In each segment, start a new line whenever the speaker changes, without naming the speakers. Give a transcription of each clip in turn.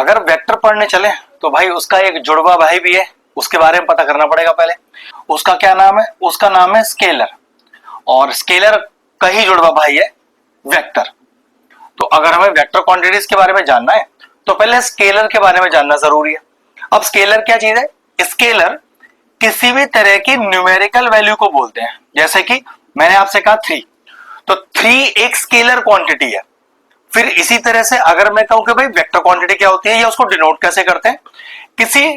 अगर वेक्टर पढ़ने चले तो भाई उसका एक जुड़वा भाई भी है, उसके बारे में पता करना पड़ेगा पहले। उसका क्या नाम है? उसका नाम है स्केलर, और स्केलर का ही जुड़वा भाई है वेक्टर। तो अगर हमें वेक्टर क्वांटिटीज के बारे में जानना है तो पहले स्केलर के बारे में जानना जरूरी है। अब स्केलर क्या चीज है? स्केलर किसी भी तरह की न्यूमेरिकल वैल्यू को बोलते हैं। जैसे कि मैंने आपसे कहा 3, तो 3 एक स्केलर क्वांटिटी है। फिर इसी तरह से अगर मैं कहूं कि भाई वेक्टर क्वांटिटी क्या होती है या उसको डिनोट कैसे करते हैं, किसी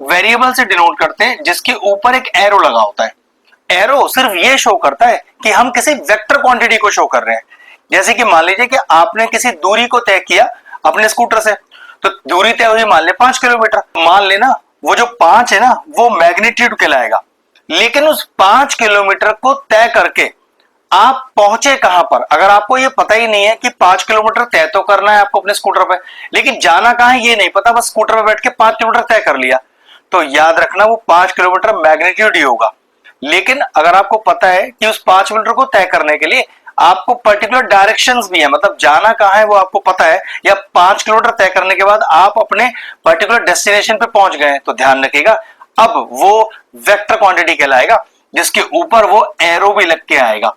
वेरिएबल से डिनोट करते हैं जिसके ऊपर एक एरो लगा होता है। एरो सिर्फ ये शो करता है कि हम किसी वेक्टर क्वांटिटी को शो कर रहे हैं। जैसे कि मान लीजिए कि आपने किसी दूरी को तय किया अपने स्कूटर से, तो दूरी तय हुई मान ले 5 किलोमीटर। मान लेना वो जो 5 है ना वो मैग्नीट्यूड कहलाएगा, लेकिन उस 5 किलोमीटर को तय करके आप पहुंचे कहां पर? अगर आपको ये पता ही नहीं है कि 5 किलोमीटर तय तो करना है आपको अपने स्कूटर पे, लेकिन जाना कहां है ये नहीं पता, बस स्कूटर पे बैठ के 5 किलोमीटर तय कर लिया, तो याद रखना वो 5 किलोमीटर मैग्नीट्यूड ही होगा। लेकिन अगर आपको पता है कि उस 5 किलोमीटर को तय करने के लिए आपको पर्टिकुलर डायरेक्शंस भी है, मतलब जाना कहां है वो आपको पता है, या 5 किलोमीटर तय करने के बाद आप अपने पर्टिकुलर डेस्टिनेशन पे पहुंच गए, तो ध्यान रखिएगा अब वो वेक्टर क्वांटिटी कहलाएगा जिसके ऊपर वो एरो भी लग के आएगा।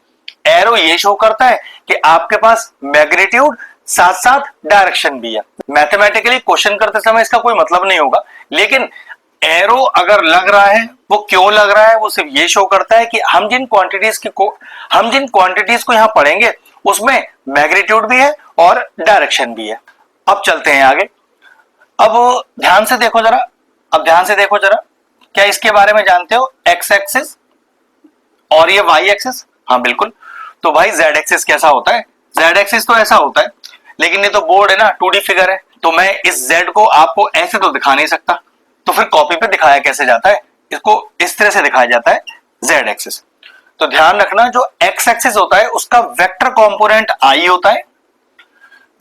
एरो ये शो करता है कि आपके पास मैग्नीट्यूड साथ साथ डायरेक्शन भी है। मैथमेटिकली क्वेश्चन करते समय इसका कोई मतलब नहीं होगा, लेकिन एरो अगर लग रहा है वो क्यों लग रहा है, वो सिर्फ ये शो करता है कि हम जिन क्वांटिटीज को यहां पढ़ेंगे उसमें मैग्नीट्यूड भी है और डायरेक्शन भी है। अब चलते हैं आगे। अब ध्यान से देखो जरा, क्या इसके बारे में जानते हो? एक्स एक्सिस और ये वाई एक्सिस। हाँ बिल्कुल। तो भाई जेड एक्सिस कैसा होता है? जेड एक्सिस तो ऐसा होता है, लेकिन ये तो बोर्ड है ना, 2D फिगर है, तो मैं इस जेड को आपको ऐसे तो दिखा नहीं सकता, तो फिर कॉपी पे दिखाया कैसे जाता है? इसको इस तरह से दिखाया जाता है, जेड एक्सिस। तो ध्यान रखना जो एक्स एक्सिस होता है उसका वेक्टर कंपोनेंट आई होता है,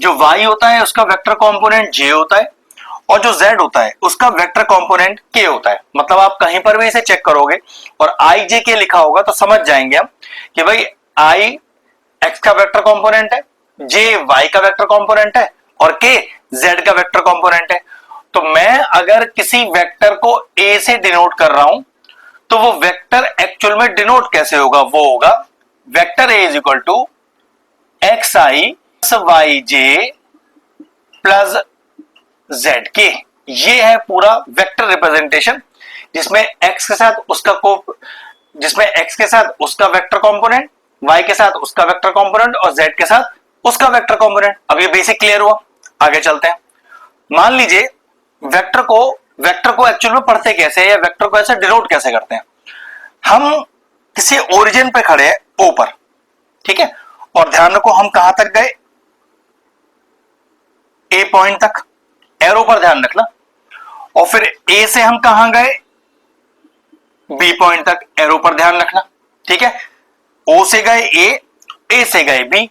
जो वाई होता है उसका वेक्टर कंपोनेंट जे होता है, और जो z होता है उसका वेक्टर कंपोनेंट k होता है। मतलब आप कहीं पर भी इसे चेक करोगे और i j k लिखा होगा तो समझ जाएंगे हम कि भाई i x का वेक्टर कंपोनेंट है, j y का वेक्टर कंपोनेंट है और k z का वेक्टर कंपोनेंट है। तो मैं अगर किसी वेक्टर को a से डिनोट कर रहा हूं तो वो वेक्टर एक्चुअल में डिनोट कैसे होगा? वो होगा vector a is equal to x i y j plus z k. ये है पूरा वेक्टर रिप्रेजेंटेशन जिसमें x के साथ उसका वेक्टर कंपोनेंट, y के साथ उसका वेक्टर कंपोनेंट और z के साथ उसका वेक्टर कंपोनेंट। अब ये बेसिक क्लियर हुआ, आगे चलते हैं। मान लीजिए वेक्टर को एक्चुअल में पढ़ते कैसे हैं या वेक्टर को ऐसे डिनोट कैसे करते हैं। हम किसी ओरिजिन पे खड़े हैं O पर, ठीक है, और ध्यान रखो हम कहां तक गए? A पॉइंट तक, एरो पर ध्यान रखना। और फिर A से हम कहां गए? B पॉइंट तक, एरो पर ध्यान रखना, ठीक है। O से गए A से गए B,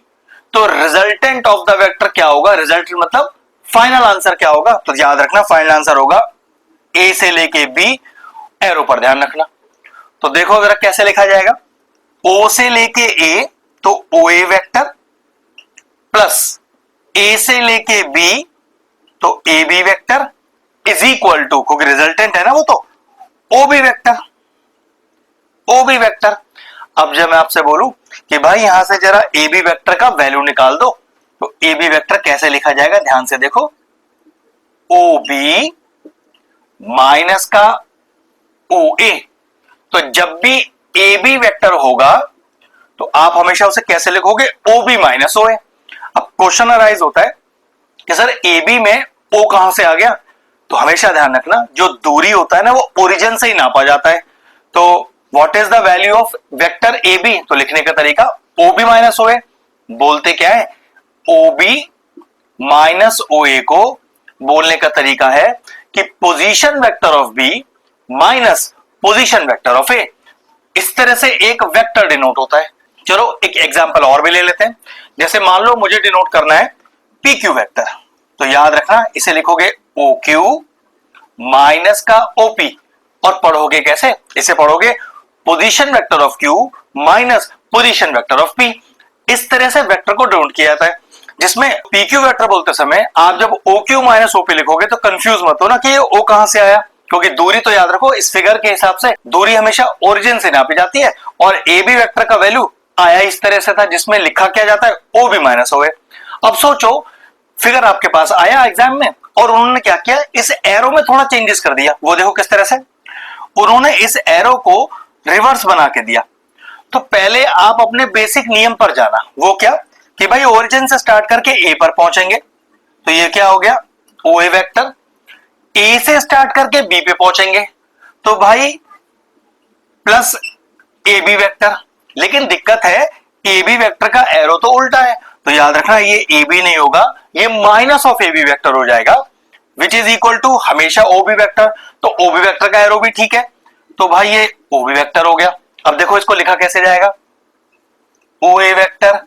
तो रिजल्टेंट ऑफ द वेक्टर क्या होगा? रिजल्ट मतलब फाइनल आंसर क्या होगा? तो याद रखना फाइनल आंसर होगा A से लेके B, एरो पर ध्यान रखना। तो देखो जरा कैसे लिखा जाएगा। O से लेके A तो OA वेक्टर प्लस A से लेके B तो AB vector is equal to, क्योंकि रिजल्टेंट है ना वो, तो OB वेक्टर। अब जब मैं आपसे बोलूं कि भाई यहां से जरा AB वेक्टर का वैल्यू निकाल दो, तो AB वेक्टर कैसे लिखा जाएगा? ध्यान से देखो, OB माइनस का OA। तो जब भी AB वेक्टर होगा तो आप हमेशा उसे कैसे लिखोगे? OB minus OA। अब क्वेश्चन अराइज होता है कि सर AB में O कहां से आ गया? तो हमेशा ध्यान रखना जो दूरी होता है ना वो ओरिजिन से ही नापा जाता है। तो what is the value of vector AB? तो लिखने का तरीका OB माइनस OA। बोलते क्या है? OB माइनस OA को बोलने का तरीका है कि position vector of B minus position vector of A। इस तरह से एक वेक्टर डिनोट होता है। चलो एक एग्जांपल और भी ले लेते हैं। जैसे मान लो मुझे डिनोट करना है PQ वेक्टर, तो याद रखना इसे लिखोगे OQ माइनस का OP, और पढ़ोगे कैसे? इसे पढ़ोगे position vector of Q minus position vector of P। इस तरह से वेक्टर को डिनोट किया जाता है। जिसमें PQ वेक्टर बोलते समय आप जब OQ माइनस OP लिखोगे तो कंफ्यूज मत हो ना कि ये O कहां से आया, क्योंकि दूरी तो याद रखो इस फिगर के हिसाब से दूरी हमेशा ओरिजिन से नापी जाती है, और AB वेक्टर का वैल्यू आया इस तरह से था जिसमें लिखा क्या जाता है OB माइनस OA। अब सोचो फिगर आपके पास आया एग्जाम में और उन्होंने क्या किया, इस एरो में थोड़ा चेंजेस कर दिया। वो देखो किस तरह से उन्होंने इस एरो को रिवर्स बना के दिया। तो पहले आप अपने बेसिक नियम पर जाना, वो क्या कि भाई ओरिजिन से स्टार्ट करके ए पर पहुंचेंगे, तो ये क्या हो गया OA वेक्टर, ए से स्टार्ट करके बी पे पहुंचेंगे तो भाई प्लस AB वेक्टर। लेकिन दिक्कत है AB वेक्टर का एरो तो उल्टा है, तो याद रखना ये AB नहीं होगा, ये माइनस ऑफ AB वेक्टर हो जाएगा, विच इज इक्वल टू हमेशा OB वेक्टर। तो OB वेक्टर का एरो भी ठीक है, तो भाई ये OB वेक्टर हो गया। अब देखो इसको लिखा कैसे जाएगा, OA वेक्टर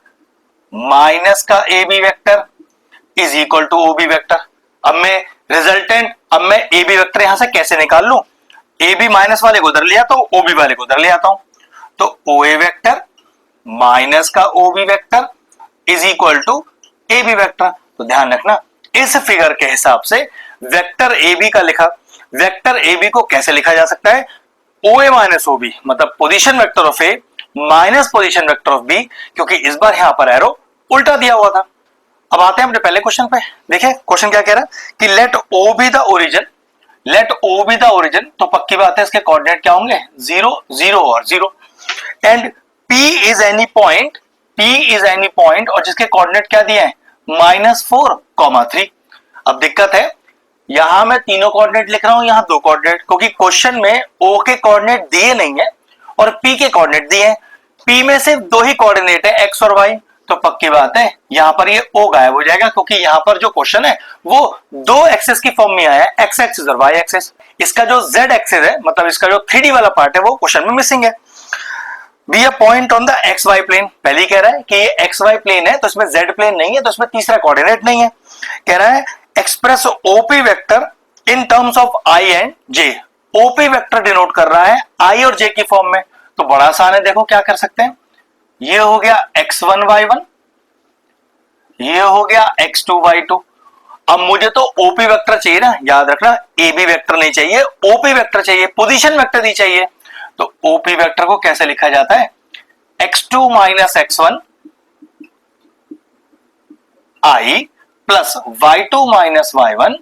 माइनस का AB vector is equal to OB vector. अब मैं रिजल्टेंट, अब मैं AB वेक्टर यहां से कैसे निकाल लूं, AB माइनस वाले को उधर ले आता हूं, OB वाले को उधर ले आता हूं, तो OA वेक्टर माइनस का OB vector is equal to AB vector. तो ध्यान रखना इस फिगर के हिसाब से वेक्टर AB का लिखा, वेक्टर AB को कैसे लिखा जा सकता है, OA माइनस OB, मतलब position vector of A minus position vector of B, क्योंकि इस बार यहां पर एरो उल्टा दिया हुआ था। अब आते हैं अपने पहले क्वेश्चन पे। देखिए क्वेश्चन क्या कह रहा है कि let O be the origin, let O be the origin, तो पक्की बात है इसके कोऑर्डिनेट क्या होंगे 0 0 और 0, and P is any point, P is any point और जिसके कोऑर्डिनेट क्या दिए हैं -4, 3। अब दिक्कत है यहां मैं तीनों कोऑर्डिनेट लिख रहा हूं, यहां दो कोऑर्डिनेट, क्योंकि क्वेश्चन में O के कोऑर्डिनेट दिए नहीं है और P के कोऑर्डिनेट दिए हैं। P में सिर्फ दो ही कोऑर्डिनेट है x और y, तो पक्की बात है यहां पर ये O गायब हो जाएगा, क्योंकि यहां पर जो क्वेश्चन है वो दो एक्सेस की फॉर्म में आया है, x एक्सिस और y एक्सिस। इसका जो z एक्सिस है, मतलब इसका जो 3D वाला पार्ट है वो क्वेश्चन में मिसिंग है। Be a point on the XY plane, पहले ही कह रहा है कि ये XY प्लेन है तो इसमें Z प्लेन नहीं है, तो इसमें तीसरा कोऑर्डिनेट नहीं है। कह रहा है express OP vector in terms of I and J। OP vector denote कर रहा है I और J की फॉर्म में, तो बड़ा आसान है, देखो क्या कर सकते हैं, ये हो गया x1 y1, ये हो गया x2 y2। अब मुझे तो OP वेक्टर चाहिए ना, याद रखना AB वेक्टर नहीं चाहिए, OP वेक्टर चाहिए, पोजीशन वेक्टर ही चाहिए। तो OP वेक्टर को कैसे लिखा जाता है, x2 minus x1 I plus y2 minus y1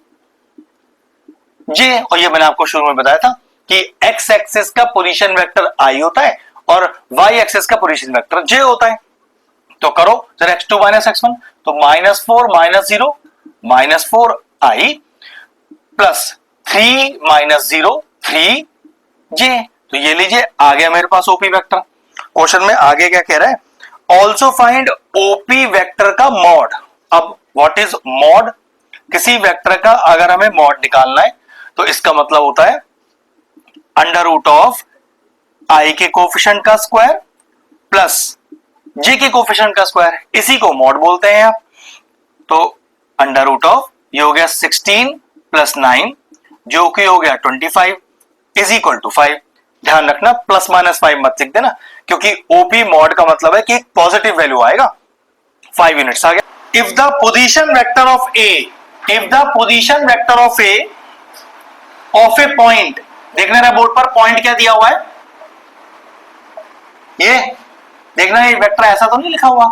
J। और ये मैंने आपको शुरू में बताया था कि x एक्सिस का पोजीशन वेक्टर I होता है और y एक्सिस का पोजीशन वेक्टर J होता है। तो करो जरा x2 माइनस x1, तो -4 -0 -4 I प्लस 3 -0 3 J। तो ये लीजिए आ गया मेरे पास OP वेक्टर। क्वेश्चन में आगे क्या कह रहा है, ऑल्सो फाइंड OP वेक्टर का मॉड। अब व्हाट इज मॉड, किसी वेक्टर का अगर हमें मॉड निकालना है तो इसका मतलब होता है अंडर रूट ऑफ I के कोफिशिएंट का स्क्वायर प्लस J के कोफिशिएंट का स्क्वायर, इसी को मॉड बोलते हैं आप। तो अंडर रूट ऑफ ये हो गया 16 प्लस 9 जो कि हो गया 25 इज इक्वल टू 5। ध्यान रखना प्लस माइनस 5 मत लिख देना, क्योंकि OP मॉड का मतलब है कि एक पॉजिटिव वैल्यू आएगा। 5 यूनिट्स आ गया। If the position vector of A, if the position vector of A of A point, देखना है बोर्ड पर पॉइंट क्या दिया हुआ है, ये देखना ये वेक्टर ऐसा तो नहीं लिखा हुआ,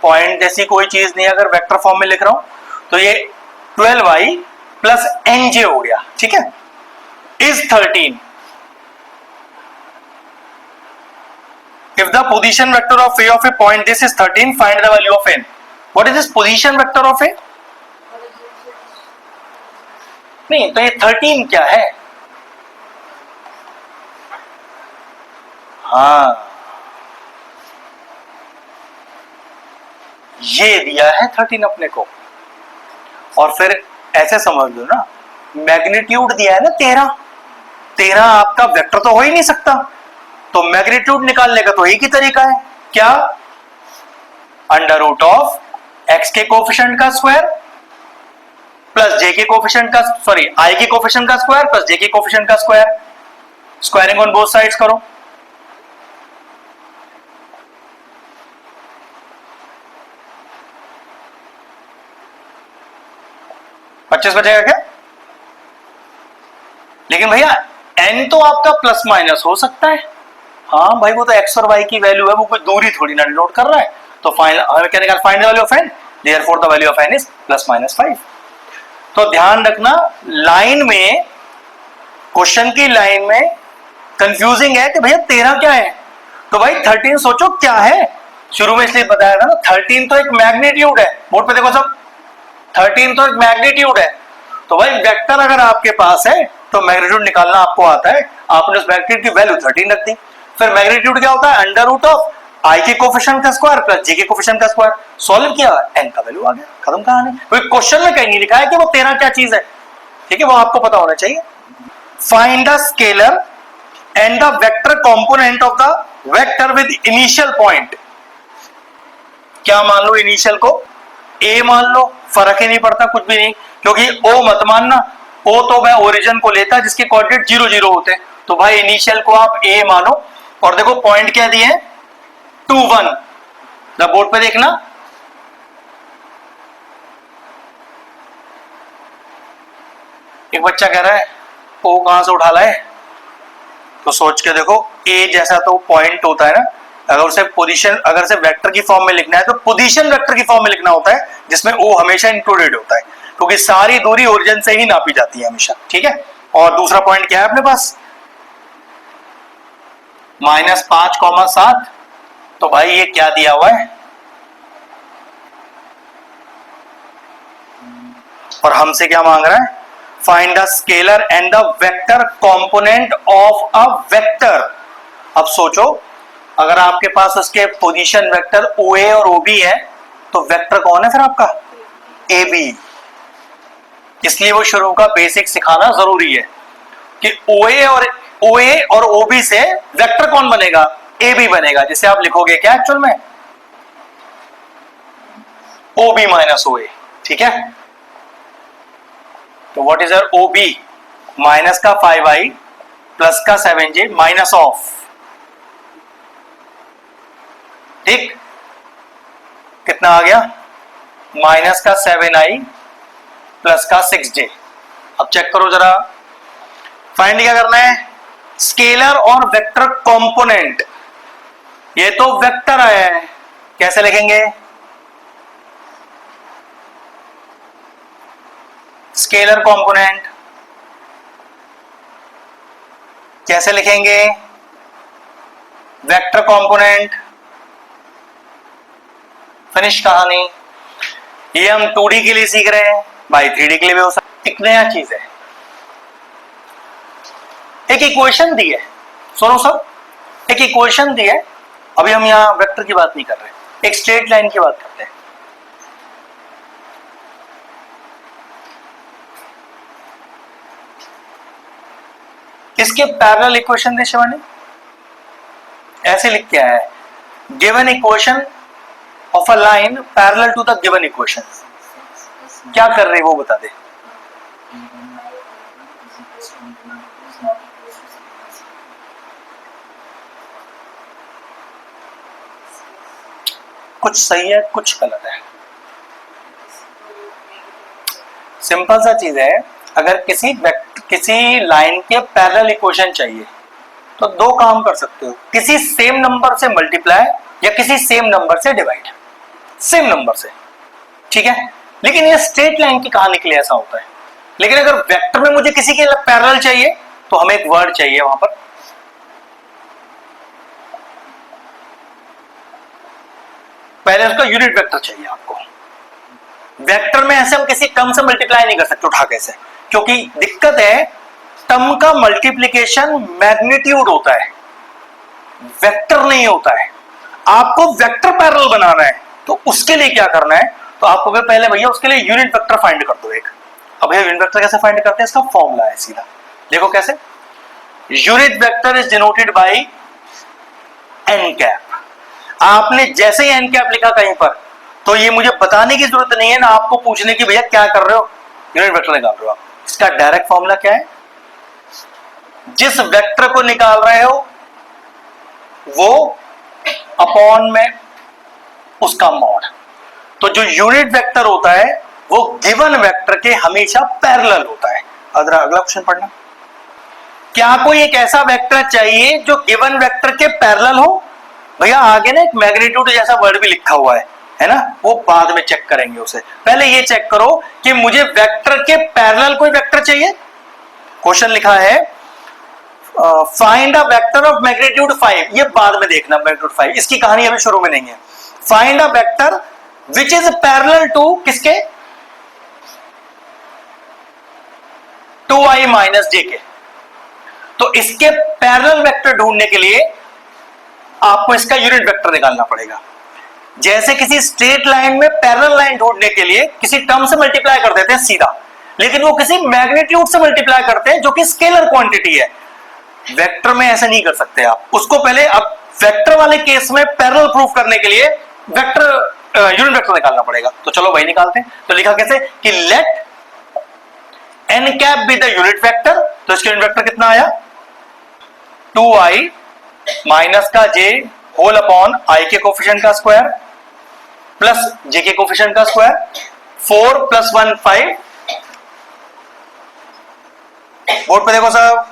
पॉइंट जैसी कोई चीज नहीं, अगर वेक्टर फॉर्म में लिख रहा हूं तो ये 12y प्लस nj हो गया, ठीक है, is 13। If the position vector of A of A point this is 13, find the value of n। What is this position vector of A? नहीं तो ये 13 क्या है, हाँ ये दिया है 13 अपने को, और फिर ऐसे समझ लो ना मैग्नीट्यूड दिया है ना 13, 13 आपका वेक्टर तो हो ही नहीं सकता, तो मैग्नीट्यूड निकालने का तो एक ही तरीका है, क्या, अंडर रूट ऑफ x के कोफिशिएंट का स्क्वायर प्लस j के कोफिशिएंट का, सॉरी I के कोफिशिएंट का स्क्वायर प्लस j के कोफिशिएंट का square, squaring on both sides करो, 25 बचेगा क्या? लेकिन भैया n तो आपका प्लस माइनस हो सकता है। हाँ भाई वो तो x और y की वैल्यू है, वो कोई दूरी थोड़ी ना डिनोट कर रहा है। तो फाइनल हमें क्या निकाल, find the value of n, therefore the value of n is plus minus 5। तो ध्यान रखना लाइन में, क्वेश्चन की लाइन में कंफ्यूजिंग है कि भैया 13 क्या है। तो भाई 13 सोचो क्या है, शुरू में इसलिए बताया था ना 13 तो एक मैग्नीट्यूड है। बोर्ड पे देखो सब, 13 तो एक मैग्नीट्यूड है। तो भाई वेक्टर अगर आपके पास है तो मैग्नीट्यूड निकालना आपको आता है, आपने उस मैग्नीट्यूड की वैल्यू 13 रख दी। फिर मैग्नीट्यूड क्या होता है, अंडर रूट ऑफ आई के कोफिशिएंट का स्क्वायर प्लस जे के कोफिशिएंट का स्क्वायर। सॉल्व किया, एन का वैल्यू आ गया, खत्म कहानी। कोई क्वेश्चन में कहीं नहीं लिखा है कि वो 13 क्या चीज है, ठीक है, वो आपको पता होना चाहिए। Find the scalar and the vector component of the vector with initial point. क्या मान लो इनिशियल को a मान लो, फर्क ही नहीं पड़ता कुछ भी नहीं, क्योंकि o मत मानना, o तो मैं ओरिजिन को लेता जिसके कोऑर्डिनेट 0 0 होते हैं। तो भाई इनिशियल को आप a मानो, और देखो पॉइंट क्या दिए हैं 2 1। द बोर्ड पे देखना, एक बच्चा कह रहा है o कहां से उठा लाए, तो सोच के देखो a जैसा तो पॉइंट होता है ना, अगर उसे पोजीशन, अगर उसे वेक्टर की फॉर्म में लिखना है तो पोजीशन वेक्टर की फॉर्म में लिखना होता है, जिसमें o हमेशा इंक्लूडेड होता है, क्योंकि सारी दूरी ओरिजिन से ही नापी जाती है हमेशा, ठीक है। और दूसरा पॉइंट क्या है अपने पास, -5,7। तो भाई ये क्या दिया हुआ है, और हमसे क्या मांग रहा है, find the scalar and the vector component of a vector. अब सोचो अगर आपके पास उसके पोजीशन वेक्टर OA और OB है तो वेक्टर कौन है फिर आपका, AB। इसलिए वो शुरू का बेसिक सिखाना जरूरी है कि OA और OB से वेक्टर कौन बनेगा, AB बनेगा, जिसे आप लिखोगे क्या एक्चुअल में, OB माइनस OA, ठीक है। तो what is your OB, minus का 5i प्लस का 7j माइनस ऑफ, ठीक, कितना आ गया, माइनस का 7i प्लस का 6j। अब चेक करो जरा, फाइंड क्या करना है, स्केलर और वेक्टर कंपोनेंट। ये तो वेक्टर है, कैसे लिखेंगे, स्केलर कंपोनेंट कैसे लिखेंगे, वेक्टर कंपोनेंट, फिनिश कहानी। ये हम 2D के लिए सीख रहे हैं, भाई 3D के लिए भी हो सकता है। एक नया चीज है, एक इक्वेशन दी है, सुनो सब, एक इक्वेशन दी है। अभी हम यहां वेक्टर की बात नहीं कर रहे, एक स्ट्रेट लाइन की बात करते हैं। इसके पैरेलल इक्वेशन दे शिवानी, ऐसे लिख के आया है, given equation of a line parallel to the given equation. क्या कर रही है वो बता दे। कुछ सही है कुछ गलत है, सिंपल सा चीज है। अगर किसी लाइन के पैरेलल इक्वेशन चाहिए तो दो काम कर सकते हो, किसी सेम नंबर से मल्टीप्लाई या किसी सेम नंबर से डिवाइड, सेम नंबर से, ठीक है। लेकिन ये स्ट्रेट लाइन की कहानी के लिए ऐसा होता है। लेकिन अगर वेक्टर में मुझे किसी के पैरेलल चाहिए तो हमें एक वर्ड चाहिए वहां पर, पहले उसका यूनिट वेक्टर चाहिए आपको। वेक्टर में ऐसे हम किसी टर्म से मल्टीप्लाई नहीं कर सकते उठा के से, क्योंकि दिक्कत है टर्म का मल्टीप्लिकेशन मैग्नीट्यूड होता है, वेक्टर नहीं होता है। आपको वेक्टर पैरेलल बनाना है तो उसके लिए क्या करना है, तो आपको पहले भैया उसके लिए यूनिट वेक्टर फाइंड कर दो एक। अब भैया यूनिट वेक्टर कैसे फाइंड करते हैं, इसका फॉर्मूला है सीधा, देखो कैसे। Unit vector is denoted by n cap. आपने जैसे ही एन कैप लिखा कहीं पर तो ये मुझे बताने की जरूरत नहीं है ना आपको पूछने की भैया क्या कर रहे हो, यूनिट वेक्टर निकाल रहे हो आप। इसका डायरेक्ट फॉर्मूला क्या है, जिस वेक्टर को निकाल रहे हो वो अपॉन में उसका मॉड। तो जो यूनिट वेक्टर होता है वो गिवन वेक्टर के हमेशा पैरेलल होता है। अगला क्वेश्चन पढ़ना। क्या कोई एक ऐसा वेक्टर चाहिए जो गिवन वेक्टर के पैरेलल हो? भैया आगे ना एक मैग्नीट्यूड जैसा वर्ड भी लिखा हुआ है ना, वो बाद में चेक करेंगे उसे। पहले ये चेक करो कि मुझे वेक्टर के पैरेलल कोई वेक्टर चाहिए। क्वेश्चन लिखा है find a vector of magnitude 5, ये बाद में देखना मैग्नीट्यूड 5, इसकी कहानी अभी शुरू में नहीं है। Find a vector which is parallel to किसके? 2i माइनस जे के। तो इसके पैरेलल वेक्टर ढूंढने के लिए आपको इसका यूनिट वेक्टर निकालना पड़ेगा। जैसे किसी स्ट्रेट लाइन में पैरेलल लाइन ढूंढने के लिए किसी टर्म से मल्टीप्लाई कर देते हैं सीधा, लेकिन वो किसी मैग्नीट्यूड से मल्टीप्लाई करते हैं जो कि स्केलर क्वांटिटी है। वेक्टर में ऐसा नहीं कर सकते आप उसको। पहले अब वेक्टर वाले केस में पैरेलल प्रूफ करने के लिए वेक्टर यूनिट वेक्टर निकालना पड़ेगा। तो चलो वही निकालते हैं। तो लिखा कैसे कि let n cap be the unit vector. तो इसका यूनिट वेक्टर कितना आया? 2i माइनस का j होल अपॉन i के कोफिशिएंट का स्क्वायर प्लस j के कोफिशिएंट का स्क्वायर, 4 प्लस 1 5। बोर्ड पे देखो साहब,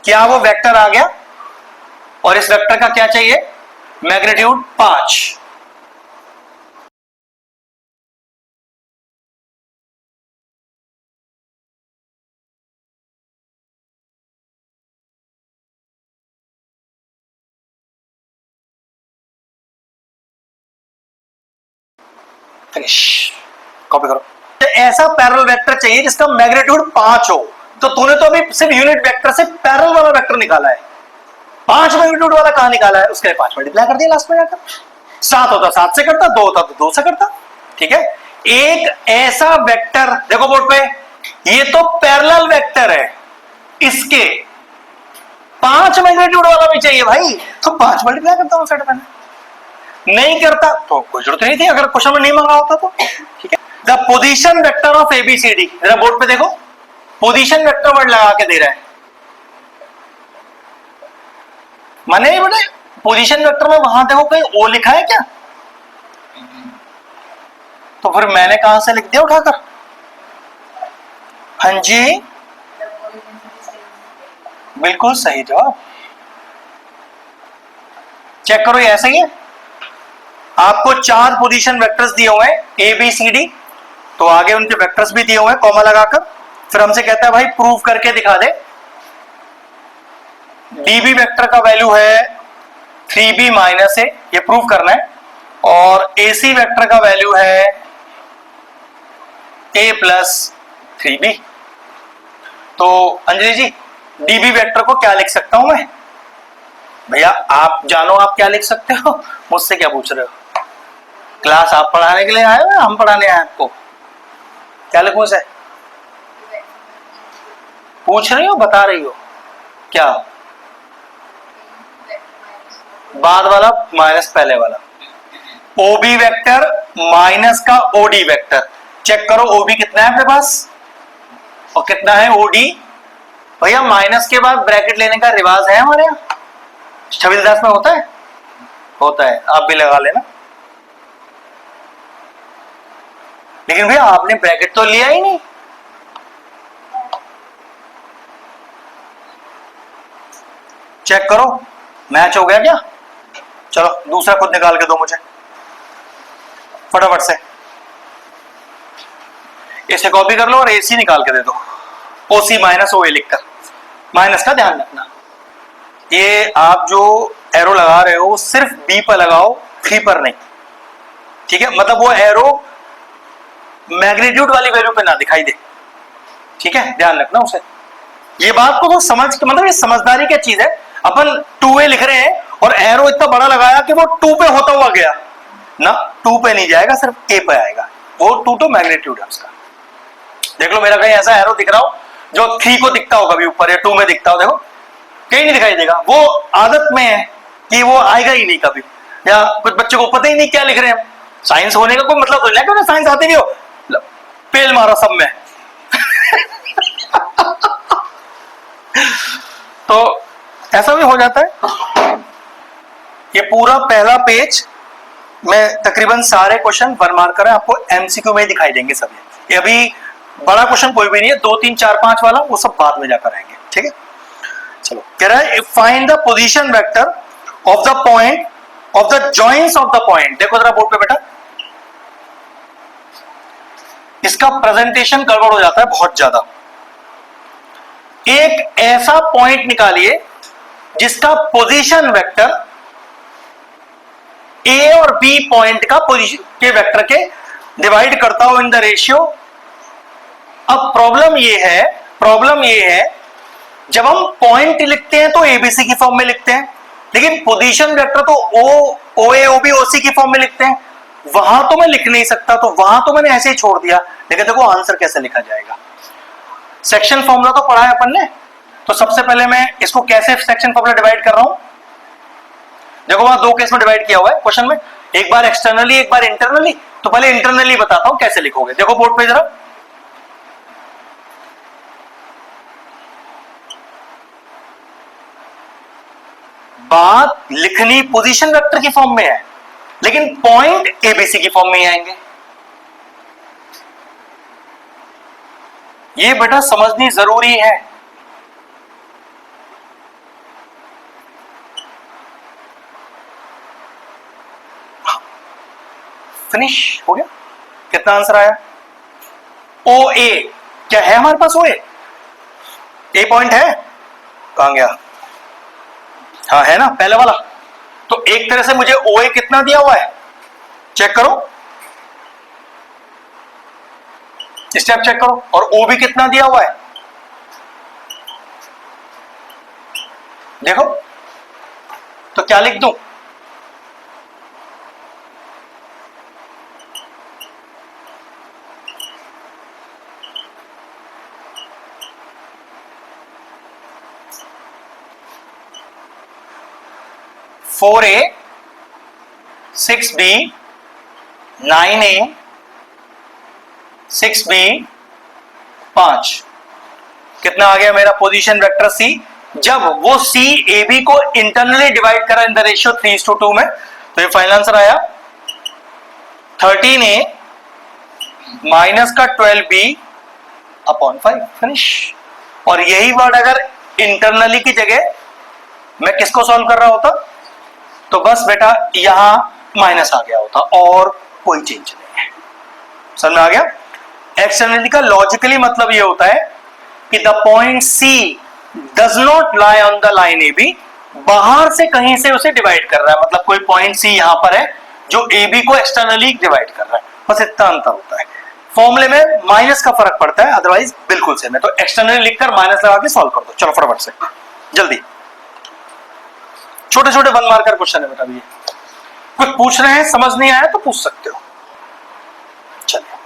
क्या वो वेक्टर आ गया? और इस वेक्टर का क्या चाहिए? मैग्नीट्यूड 5। फिनिश, कॉपी करो। तो ऐसा पैरेलल वेक्टर चाहिए जिसका मैग्नीट्यूड 5 हो। तो तूने तो अभी सिर्फ यूनिट वेक्टर से पैरेलल वाला वेक्टर निकाला है, 5 मैग्नीट्यूड वाला कहां निकाला है? उसके लिए 5 मल्टीप्लाई कर दिया लास्ट में जाकर। 7 होता 7 से करता, 2 होता तो 2 से करता। ठीक है, एक ऐसा वेक्टर देखो बोर्ड पे, ये तो पैरेलल वेक्टर है, इसके 5 मैग्नीट्यूड वाला भी चाहिए भाई, तो 5 मल्टीप्लाई करता हूं सेट में। नहीं करता तो कोई जरूरत नहीं थी, अगर क्वेश्चन में नहीं मांगा होता तो। ठीक है, the position vector of ABCD, जरा बोर्ड पे देखो, पोजीशन वेक्टर वर्ड लगा के दे रहा है। माने नहीं बेटे, पोजीशन वेक्टर में वहां देखो कहीं ओ लिखा है क्या? तो फिर मैंने कहां से लिख दिया उठाकर? हाँ जी, बिल्कुल सही जवाब। चेक करो, ये ऐसा ही है। आपको 4 पोजीशन वेक्टर्स दिए हुए हैं ए बी सी डी, तो आगे उनके वेक्टर्स भी दिए हुए हैं कॉमा लगाकर। फिर हमसे कहता है भाई प्रूव करके दिखा दे। डीबी वेक्टर का वैल्यू है 3b माइनस ए, ये प्रूव करना है। और एसी वेक्टर का वैल्यू है a प्लस 3b। तो अंजलि जी, डीबी वेक्टर को क्या लिख सकता हूं मैं? भैया आप जानो आप क्या लिख सकते हो, मुझसे क्या पूछ रहे हो? क्लास आप पढ़ाने के लिए आए हो या हम पढ़ाने आए आपको? क्या लिखूं इसे? पूछ रही हो, बता रही हो क्या? बाद वाला माइनस पहले वाला। ओबी वेक्टर माइनस का ओडी वेक्टर। चेक करो ओबी कितना है अपने पास और कितना है ओडी। भैया माइनस के बाद ब्रैकेट लेने का रिवाज है हमारे यहाँ, 26 में होता है, होता है, आप भी लगा लेना। लेकिन भैया आपने ब्रैकेट तो लिया ही नहीं। चेक करो मैच हो गया क्या? चलो दूसरा खुद निकाल के दो मुझे फटाफट से। इसे कॉपी कर लो और एसी निकाल के दे दो, ओसी माइनस ओ ए लिखकर। माइनस का ध्यान रखना, ये आप जो एरो लगा रहे हो सिर्फ बी पर लगाओ, 3 पर नहीं। ठीक है, मतलब वो एरो मैग्नीट्यूड वाली वैल्यू पे ना दिखाई दे। ठीक है, ध्यान रखना उसे। ये बात को वो समझ के, मतलब ये समझदारी क्या चीज है। अपन 2a लिख रहे हैं और एरो इतना बड़ा लगाया कि वो 2 पे होता हुआ गया ना, 2 पे नहीं जाएगा, सिर्फ a पे आएगा। वो 2 तो मैग्नीट्यूड है उसका। देख लो मेरा कहीं ऐसा एरो दिख रहा हो जो 3 को दिखता हो कभी ऊपर, या 2 में दिखता हो, देखो कहीं नहीं दिखाई देगा। वो आदत में है कि वो आएगा ही नहीं कभी, या कुछ बच्चों को पता ही नहीं क्या लिख रहे हैं। साइंस होने का कोई मतलब तो नहीं है, साइंस आती भी हो, पेल मारा सब में। तो ऐसा भी हो जाता है। ये पूरा पहला पेज मैं तकरीबन सारे क्वेश्चन 1 मार्कर है, आपको एमसीक्यू में ही दिखाई देंगे सभी। ये अभी बड़ा क्वेश्चन कोई भी नहीं है, 2 3 4 5 वाला वो सब बाद में जाकर आएंगे, ठीक है। चलो कह रहा है find the position vector of the point of the joints of the point. देखो जरा बोर्ड पे बेटा, इसका प्रेजेंटेशन गड़बड़ हो जाता है बहुत ज्यादा। एक ऐसा पॉइंट निकालिए जिसका पोजीशन वेक्टर ए और बी पॉइंट का पोजीशन के वेक्टर के डिवाइड करता हो इन द रेशियो। अब प्रॉब्लम ये है जब हम पॉइंट लिखते हैं तो एबीसी की फॉर्म में लिखते हैं, लेकिन पोजीशन वेक्टर तो ओ ए ओ बी ओ सी की फॉर्म में लिखते हैं। वहां तो मैं लिख नहीं सकता, तो वहां तो मैंने ऐसे ही छोड़ दिया, लेकिन देखो आंसर कैसे लिखा जाएगा। सेक्शन फॉर्मूला तो पढ़ा है अपन ने, तो सबसे पहले मैं इसको कैसे सेक्शन फॉर्मूला डिवाइड कर रहा हूं। देखो वहां 2 केस में डिवाइड किया हुआ है क्वेश्चन में, एक बार एक्सटर्नली एक बार इंटरनली। तो पहले इंटरनली बताता हूं कैसे लिखोगे, देखो बोर्ड पे जरा। बात लिखनी पोजीशन वेक्टर की फॉर्म में है, लेकिन पॉइंट एबीसी की फॉर्म में ही आएंगे। ये बेटा समझनी जरूरी है। फिनिश हो गया। कितना आंसर आया? ओ ए। क्या है हमारे पास? ओ ए पॉइंट है, कहां गया? हाँ है ना, पहले वाला। तो एक तरह से मुझे ओ ए कितना दिया हुआ है, चेक करो, स्टेप चेक करो। और ओ बी कितना दिया हुआ है, देखो। तो क्या लिख दूं? फोर ए 6B 9A 6B 5। कितना आ गया मेरा पोजीशन वेक्टर सी? जब वो सी ए बी को इंटरनली डिवाइड करा इन द रेशियो 3:2 में, तो ये फाइनल आंसर आया 13A माइनस का 12B अपॉन 5। फिनिश। और यही वर्ड अगर इंटरनली की जगह मैं किसको सॉल्व कर रहा होता, तो बस बेटा यहां माइनस आ गया होता, और कोई चेंज नहीं है। समझ में आ गया? एक्सटर्नलिटी का लॉजिकली मतलब यह होता है कि the point C does not lie on the line A B, बाहर से कहीं से उसे डिवाइड कर रहा है। मतलब कोई पॉइंट सी यहां पर है जो ए बी को एक्सटर्नली डिवाइड कर रहा है, बस इतना अंतर होता है। फॉर्मूले में माइनस का फर्क पड़ता है, अदरवाइज बिल्कुल सेम है। तो एक्सटर्नली लिखकर माइनस लगा के सॉल्व कर दो। चलो फटाफट से जल्दी, छोटे छोटे 1 मार्कर क्वेश्चन है बेटा। ये कुछ पूछ रहे हैं, समझ नहीं आया तो पूछ सकते हो। चलिए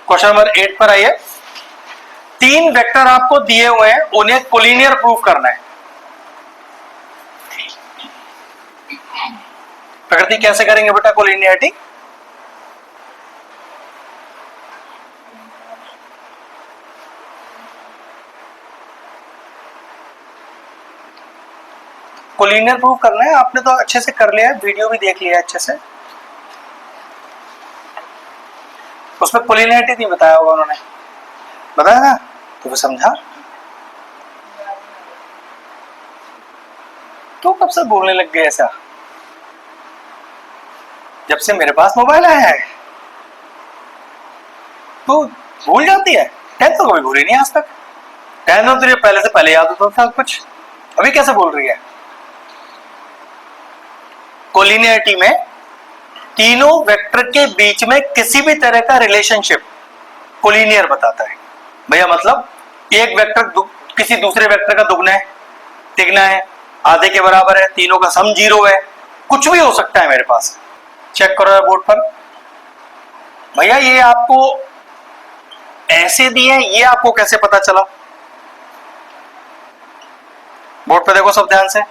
क्वेश्चन नंबर 8 पर आइए। 3 वेक्टर आपको दिए हुए हैं, उन्हें कोलिनियर प्रूफ करना है। प्रकृति कैसे करेंगे बेटा कोलिनियरिटी? कोलिनियर प्रूफ करना है, आपने तो अच्छे से कर लिया है, वीडियो भी देख लिया अच्छे से। उसमें कोलिनियरिटी नहीं बताया होगा उन्होंने, बताया ना? तो वो समझा। तो कब से बोलने लग गए ऐसा? जब से मेरे पास मोबाइल आया है तो भूल जाती है। 10th तो कभी भूली नहीं आज तक। 10th तो तुझे पहले से पहले याद होता था कुछ, अभी कैसे बोल रही है? कोलिनियरिटी में तीनों वेक्टर के बीच में किसी भी तरह का रिलेशनशिप कोलिनियर बताता है। भैया मतलब एक वेक्टर किसी दूसरे वेक्टर का दुगना है, तिगना है, आधे के बराबर है, तीनों का सम 0 है, कुछ भी हो सकता है मेरे पास। चेक करो बोर्ड पर। भैया ये आपको ऐसे दिए हैं, ये आपको कैसे पता चला? बोर्ड पे देखो सब ध्यान से।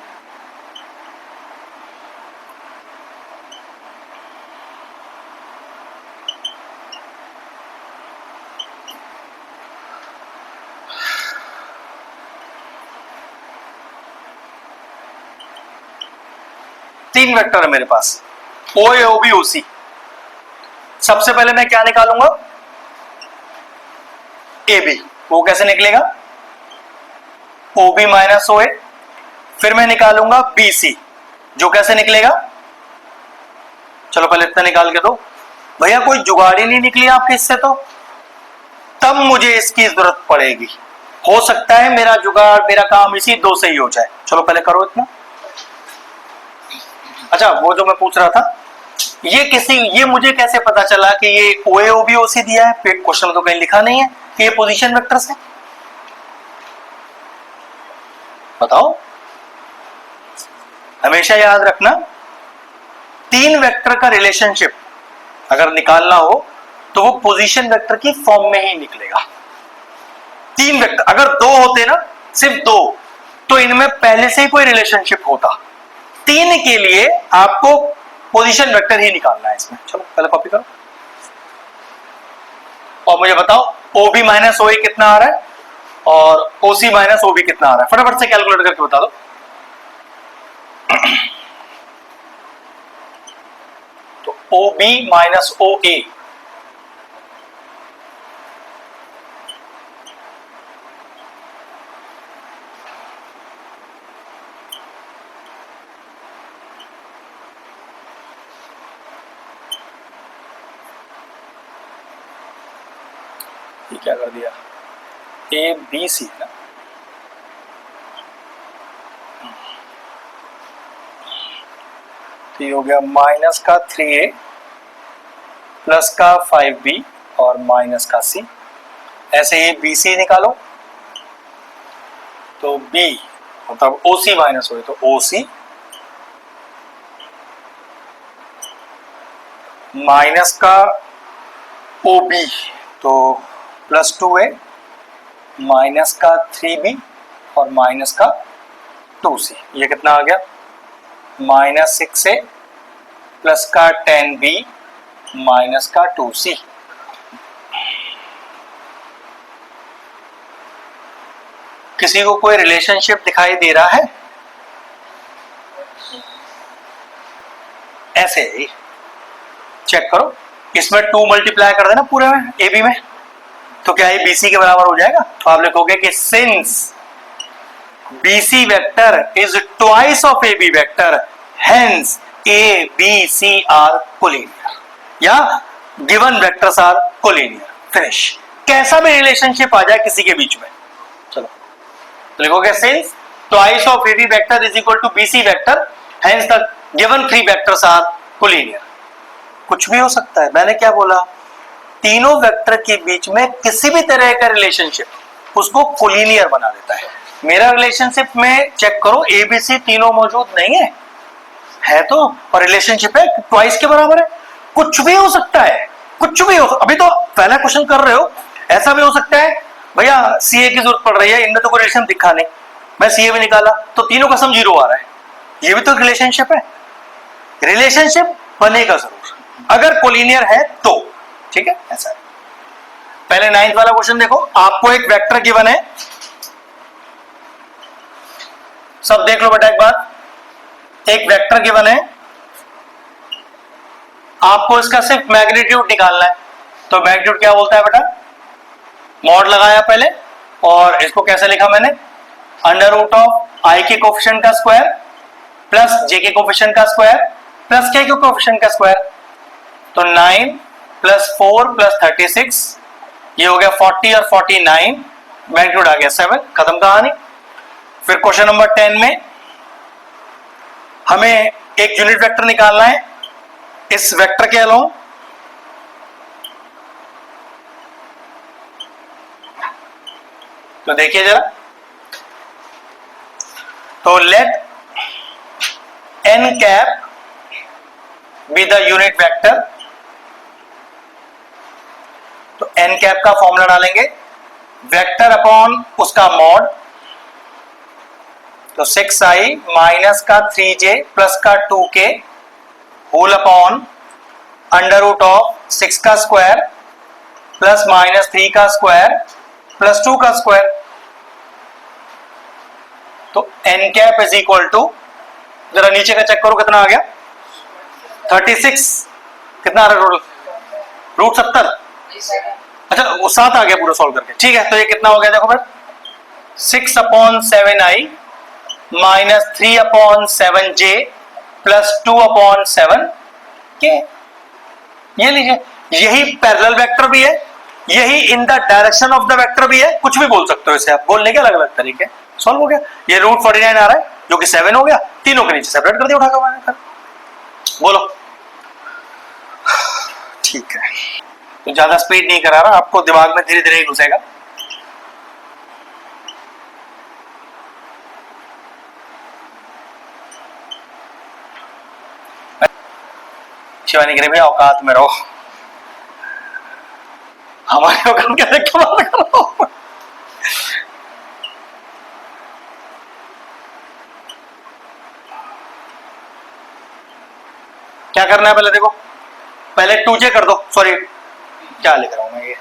तीन वेक्टर है मेरे पास, ओ ए ओ बी ओ सी। सबसे पहले मैं क्या निकालूंगा, ए बी, वो कैसे निकलेगा, ओ बी माइनस ओ ए। फिर मैं निकालूंगा बी सी, जो कैसे निकलेगा, चलो पहले इतना निकाल के दो भैया, कोई जुगाड़ ही नहीं निकली आपके इससे, तो तब मुझे इसकी जरूरत पड़ेगी। हो सकता है मेरा जुगाड़, मेरा काम इसी दो से ही हो जाए। चलो पहले करो इतना। अच्छा, वो जो मैं पूछ रहा था, ये मुझे कैसे पता चला कि ये ओ ए ओ बी ओ सी दिया है, क्वेश्चन में तो कहीं लिखा नहीं है कि ये पोजीशन वेक्टर्स है, बताओ। हमेशा याद रखना, तीन वेक्टर का रिलेशनशिप अगर निकालना हो तो वो पोजीशन वेक्टर की फॉर्म में ही निकलेगा। तीन वेक्टर अगर दो होते ना, सिर्फ दो, तो इनमें पहले से ही कोई रिलेशनशिप होता। तीन के लिए आपको पोजीशन वेक्टर ही निकालना है इसमें। चलो पहले कॉपी करो और मुझे बताओ ओ बी माइनस ओ ए कितना आ रहा है और ओ सी माइनस ओ बी कितना आ रहा है, फटाफट से कैलकुलेट करके बता दो। तो ओ बी माइनस ओ ए, ये क्या कर दिया, ए बी सी ना, तो ये हो गया माइनस का 3a प्लस का 5b और माइनस का c। ऐसे ही बी सी निकालो, तो b मतलब ओ सी माइनस हो, तो ओ सी माइनस का ओ बी तो प्लस 2a माइनस का 3b और माइनस का 2c। ये कितना आ गया, माइनस 6a प्लस का 10b माइनस का 2c। किसी को कोई रिलेशनशिप दिखाई दे रहा है, ऐसे ही चेक करो, इसमें 2 मल्टीप्लाई कर देना पूरे में ए बी में, तो क्या ये बीसी के बराबर हो जाएगा। तो आप लिखोगे कि since BC vector is twice of AB vector, hence A, B, C are collinear, या given vectors are collinear। Finish. कैसा भी रिलेशनशिप आ जाए किसी के बीच में, चलो लिखोगे since twice of AB vector is equal to BC vector, hence the given three vectors are collinear। कुछ भी हो सकता है, मैंने क्या बोला, तीनों वेक्टर के बीच में किसी भी तरह का रिलेशनशिप उसको कोलिनियर बना देता है। मेरा रिलेशनशिप में चेक करो, ए बी सी तीनों मौजूद नहीं है तो, और रिलेशनशिप है ट्वाइस के बराबर है। कुछ भी हो सकता है, कुछ भी हो, अभी तो पहला क्वेश्चन कर रहे हो, ऐसा भी हो सकता है भैया सीए की जरूरत पड़ रही है, इनमें तो कोई रिलेशन दिखा नहीं, मैं सीए भी निकाला तो तीनों का सम 0 आ रहा है, ये भी तो रिलेशनशिप है। रिलेशनशिप बनेगा जरूर अगर कोलिनियर है तो, ठीक है। ऐसा है। पहले 9th वाला क्वेश्चन देखो, आपको एक वेक्टर गिवन है, सब देख लो बेटा एक बार, एक वेक्टर गिवन है, आपको इसका सिर्फ मैग्नीट्यूड निकालना है। तो मैग्नीट्यूड क्या बोलता है बेटा, मॉड लगाया पहले, और इसको कैसे लिखा मैंने, अंडर रूट ऑफ आई के कोफिशिएंट का स्क्वायर प्लस जे के कोफिशिएंट का स्क्वायर प्लस के कोफिशिएंट का स्क्वायर। तो 9 प्लस 4 प्लस 36, ये हो गया 40 और 49, मैग्नीट्यूड आ गया 7, खत्म कहानी। फिर क्वेश्चन नंबर 10 में हमें एक यूनिट वेक्टर निकालना है, इस वेक्टर के अलोंग तो देखिए जरा, तो let n cap be the unit vector, तो n कैप का फॉर्मूला डालेंगे, वेक्टर अपॉन उसका मॉड, तो 6i माइनस का 3j प्लस का 2k whole upon under root of 6 का स्क्वायर प्लस माइनस 3 का स्क्वायर प्लस 2 का स्क्वायर। तो n cap is equal to, जरा नीचे का चेक करो कितना आ गया, 36 कितना आ रहा है टोटल? √70। अच्छा वो 7 आ गया पूरा सॉल्व करके, ठीक है। तो ये कितना हो गया देखो फिर, 6/7i minus 3/7j plus 2/7k। ये लीजिए, यही पैरेलल वेक्टर भी है, यही in the direction of the vector भी है, कुछ भी बोल सकते हो इसे आप, बोलने के अलग अलग तरीके। सॉल्व हो गया। ये √49 आ रहा है जो कि 7 हो गया, तीनों के नीचे सेपरेट कर दिया उठाकर मैंने। बोलो, ठीक है। तो ज्यादा स्पीड नहीं करा रहा, आपको दिमाग में धीरे धीरे ही घुसेगा। शिवानी गिरे भैया औकात में रहो, हमारे औकात क्या देख के बात करो। क्या करना है पहले देखो, पहले 2j कर दो, सॉरी क्या लिख रहा हूं मैं ये,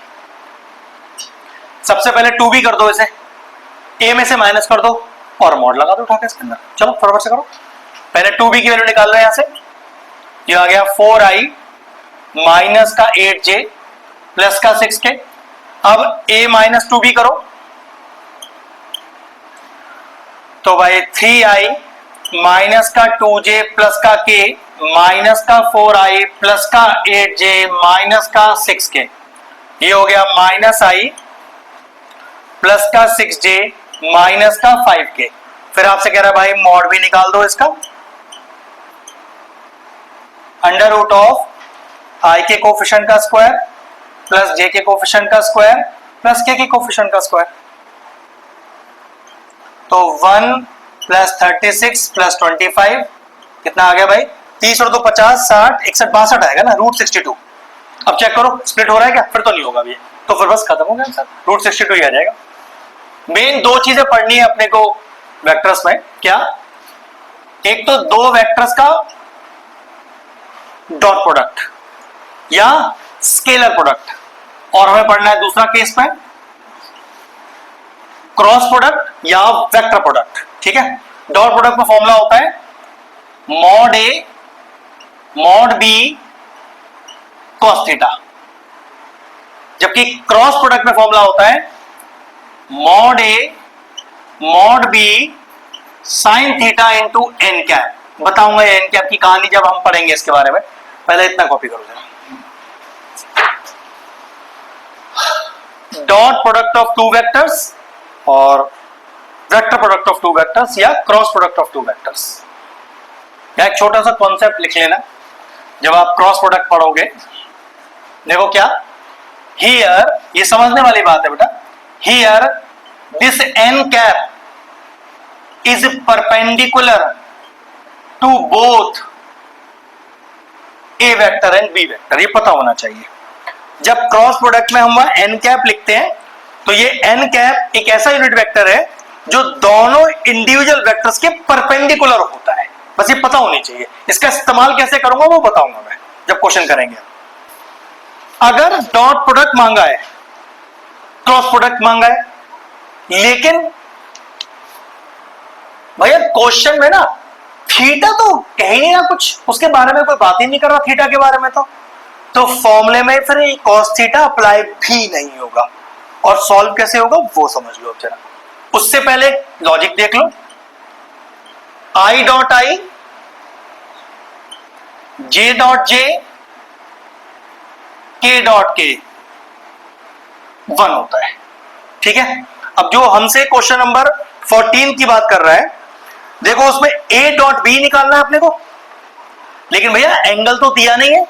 सबसे पहले 2b कर दो, इसे a में से माइनस कर दो और मॉड लगा दो उठा के इसके अंदर। चलो फटाफट से करो। पहले 2b की वैल्यू निकाल रहे हैं यहां से, ये आ गया 4i माइनस का 8j प्लस का 6k। अब a माइनस 2b करो, तो भाई 3i माइनस का 2j प्लस का k माइनस का 4i प्लस का 8j माइनस का 6k, ये हो गया माइनस i प्लस का 6j माइनस का 5k। फिर आपसे कह रहा है भाई मॉड भी निकाल दो इसका, अंडर रूट ऑफ i के कोफिशिएंट का स्क्वायर प्लस j के कोफिशिएंट का स्क्वायर प्लस k के कोफिशिएंट का स्क्वायर। तो 1 प्लस 36 प्लस 25 कितना आ गया भाई, 30 और 2 50, 60 61 62 आएगा ना, √62। अब चेक करो स्प्लिट हो रहा है क्या, फिर तो नहीं होगा अभी, तो फिर बस खत्म हो गया आंसर, √62 ही आ जाएगा। मेन दो चीजें पढ़नी है अपने को वेक्टर्स में, क्या, एक तो दो वेक्टर्स का डॉट प्रोडक्ट या स्केलर प्रोडक्ट, और हमें पढ़ना है दूसरा केस में क्रॉस प्रोडक्ट या वेक्टर प्रोडक्ट, ठीक है। डॉट प्रोडक्ट में फॉर्मूला होता है mod a mod b cos theta, जबकि क्रॉस प्रोडक्ट में फॉर्मूला होता है mod a mod b sin theta into n cap. बताऊंगा एन कैप की कहानी जब हम पढ़ेंगे इसके बारे में, पहले इतना कॉपी करो जरा। Dot product of two vectors और vector product of two vectors या cross product of two vectors. या एक छोटा सा कॉन्सेप्ट लिख लेना जब आप क्रॉस प्रोडक्ट पढ़ोगे। देखो क्या, हियर, ये समझने वाली बात है बेटा, here this n cap is perpendicular to both A vector and B vector, ये पता होना चाहिए। जब क्रॉस प्रोडक्ट में हम एन कैप लिखते हैं तो ये एन कैप एक ऐसा यूनिट वेक्टर है जो दोनों इंडिविजुअल वेक्टर्स के परपेंडिकुलर होता है, बस ये पता होनी चाहिए। इसका इस्तेमाल कैसे करूंगा वो बताऊंगा मैं जब क्वेश्चन करेंगे। अगर डॉट प्रोडक्ट मांगा है, क्रॉस प्रोडक्ट मांगा है, लेकिन भैया क्वेश्चन में ना थीटा तो कह ही नहीं रहा कुछ, उसके बारे में कोई बात ही नहीं कर रहा थीटा के बारे में, तो फॉर्मूले में फिर cos थीटा अप्लाई भी नहीं होगा। और सॉल्व कैसे होगा वो समझ लो अब जरा। उससे पहले लॉजिक देख लो, i dot i j dot j k dot k 1 होता है, ठीक है। अब जो हमसे क्वेश्चन नंबर 14 की बात कर रहा है, देखो उसमें a डॉट b निकालना है अपने को, लेकिन भैया एंगल तो दिया नहीं है,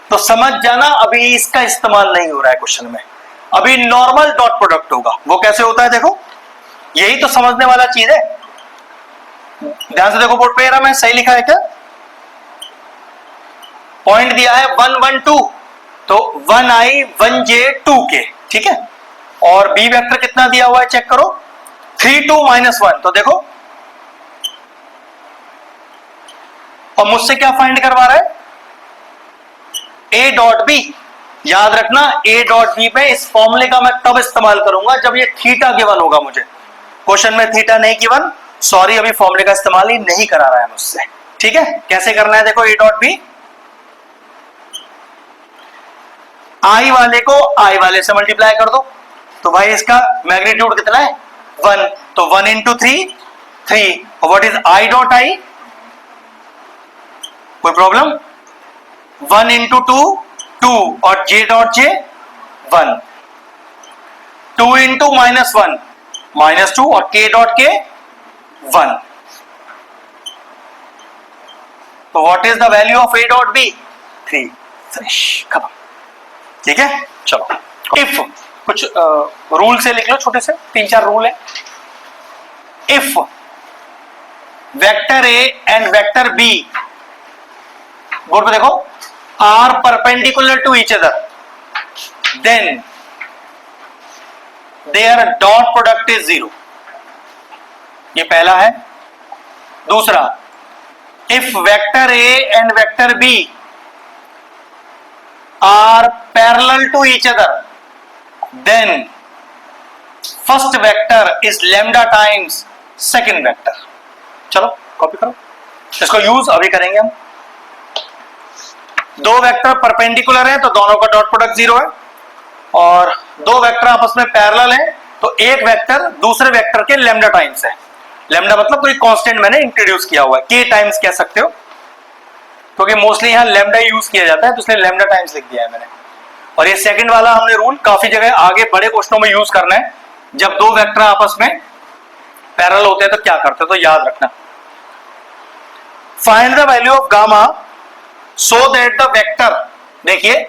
तो समझ जाना अभी इसका इस्तेमाल नहीं हो रहा है क्वेश्चन में, अभी नॉर्मल डॉट प्रोडक्ट होगा। वो कैसे होता है देखो, यही तो समझने वाला चीज है। ध्यान से देखो बोर्ड पे, मैं सही लिखा है क्या, पॉइंट दिया है 1 1 2, तो 1i 1j 2k, ठीक है। और बी वेक्टर कितना दिया हुआ है चेक करो, 3 2 -1, तो देखो और मुझसे क्या फाइंड करवा रहा है, a डॉट बी। याद रखना a डॉट बी पे इस फॉर्मूले का मैं तब इस्तेमाल करूंगा जब ये थीटा गिवन होगा मुझे। क्वेश्चन में थीटा नहीं गिवन, सॉरी, अभी फॉर्मूले का इस्तेमाल ही नहीं करा रहा है मुझसे, ठीक है। कैसे करना है देखो, a डॉट बी आई वाले को आई वाले से मल्टीप्लाई कर दो, तो भाई इसका मैग्नीट्यूड कितना है 1, तो 1 इंटू 3 3, और what is I dot I, कोई प्रॉब्लम, 1 इंटू 2 2, और जे डॉट जे 1, 2 इंटू -1 -2, और k डॉट के 1, तो what is the value of a dot b 3, finish, खत्म। ठीक है, चलो इफ कुछ रूल से लिख लो, छोटे से 3-4 रूल है। If vector a and vector b, board पे देखो, are perpendicular to each other, then their dot product is 0, ये पहला है। दूसरा, if vector a and vector b are parallel to each other, then first vector is lambda times second vector. चलो copy करो, इसको use अभी करेंगे हम। दो वेक्टर परपेंडिकुलर हैं तो दोनों का डॉट प्रोडक्ट 0 है, और दो वेक्टर आपस में पैरेलल हैं तो एक वेक्टर दूसरे वेक्टर के लैम्डा टाइम्स है। लैम्डा मतलब कोई कांस्टेंट मैंने इंट्रोड्यूस किया हुआ है, के टाइम्स कह सकते हो, क्योंकि मोस्टली यहां लैम्डा यूज किया जाता है तो इसलिए लैम्डा टाइम्स लिख दिया है मैंने। और ये सेकंड वाला हमने रूल काफी जगह आगे बड़े क्वेश्चनों में यूज करना है, जब दो वेक्टर आपस में पैरेलल होते हैं तो क्या करते हैं, तो याद रखना। Find the value of gamma so that the vector, देखिए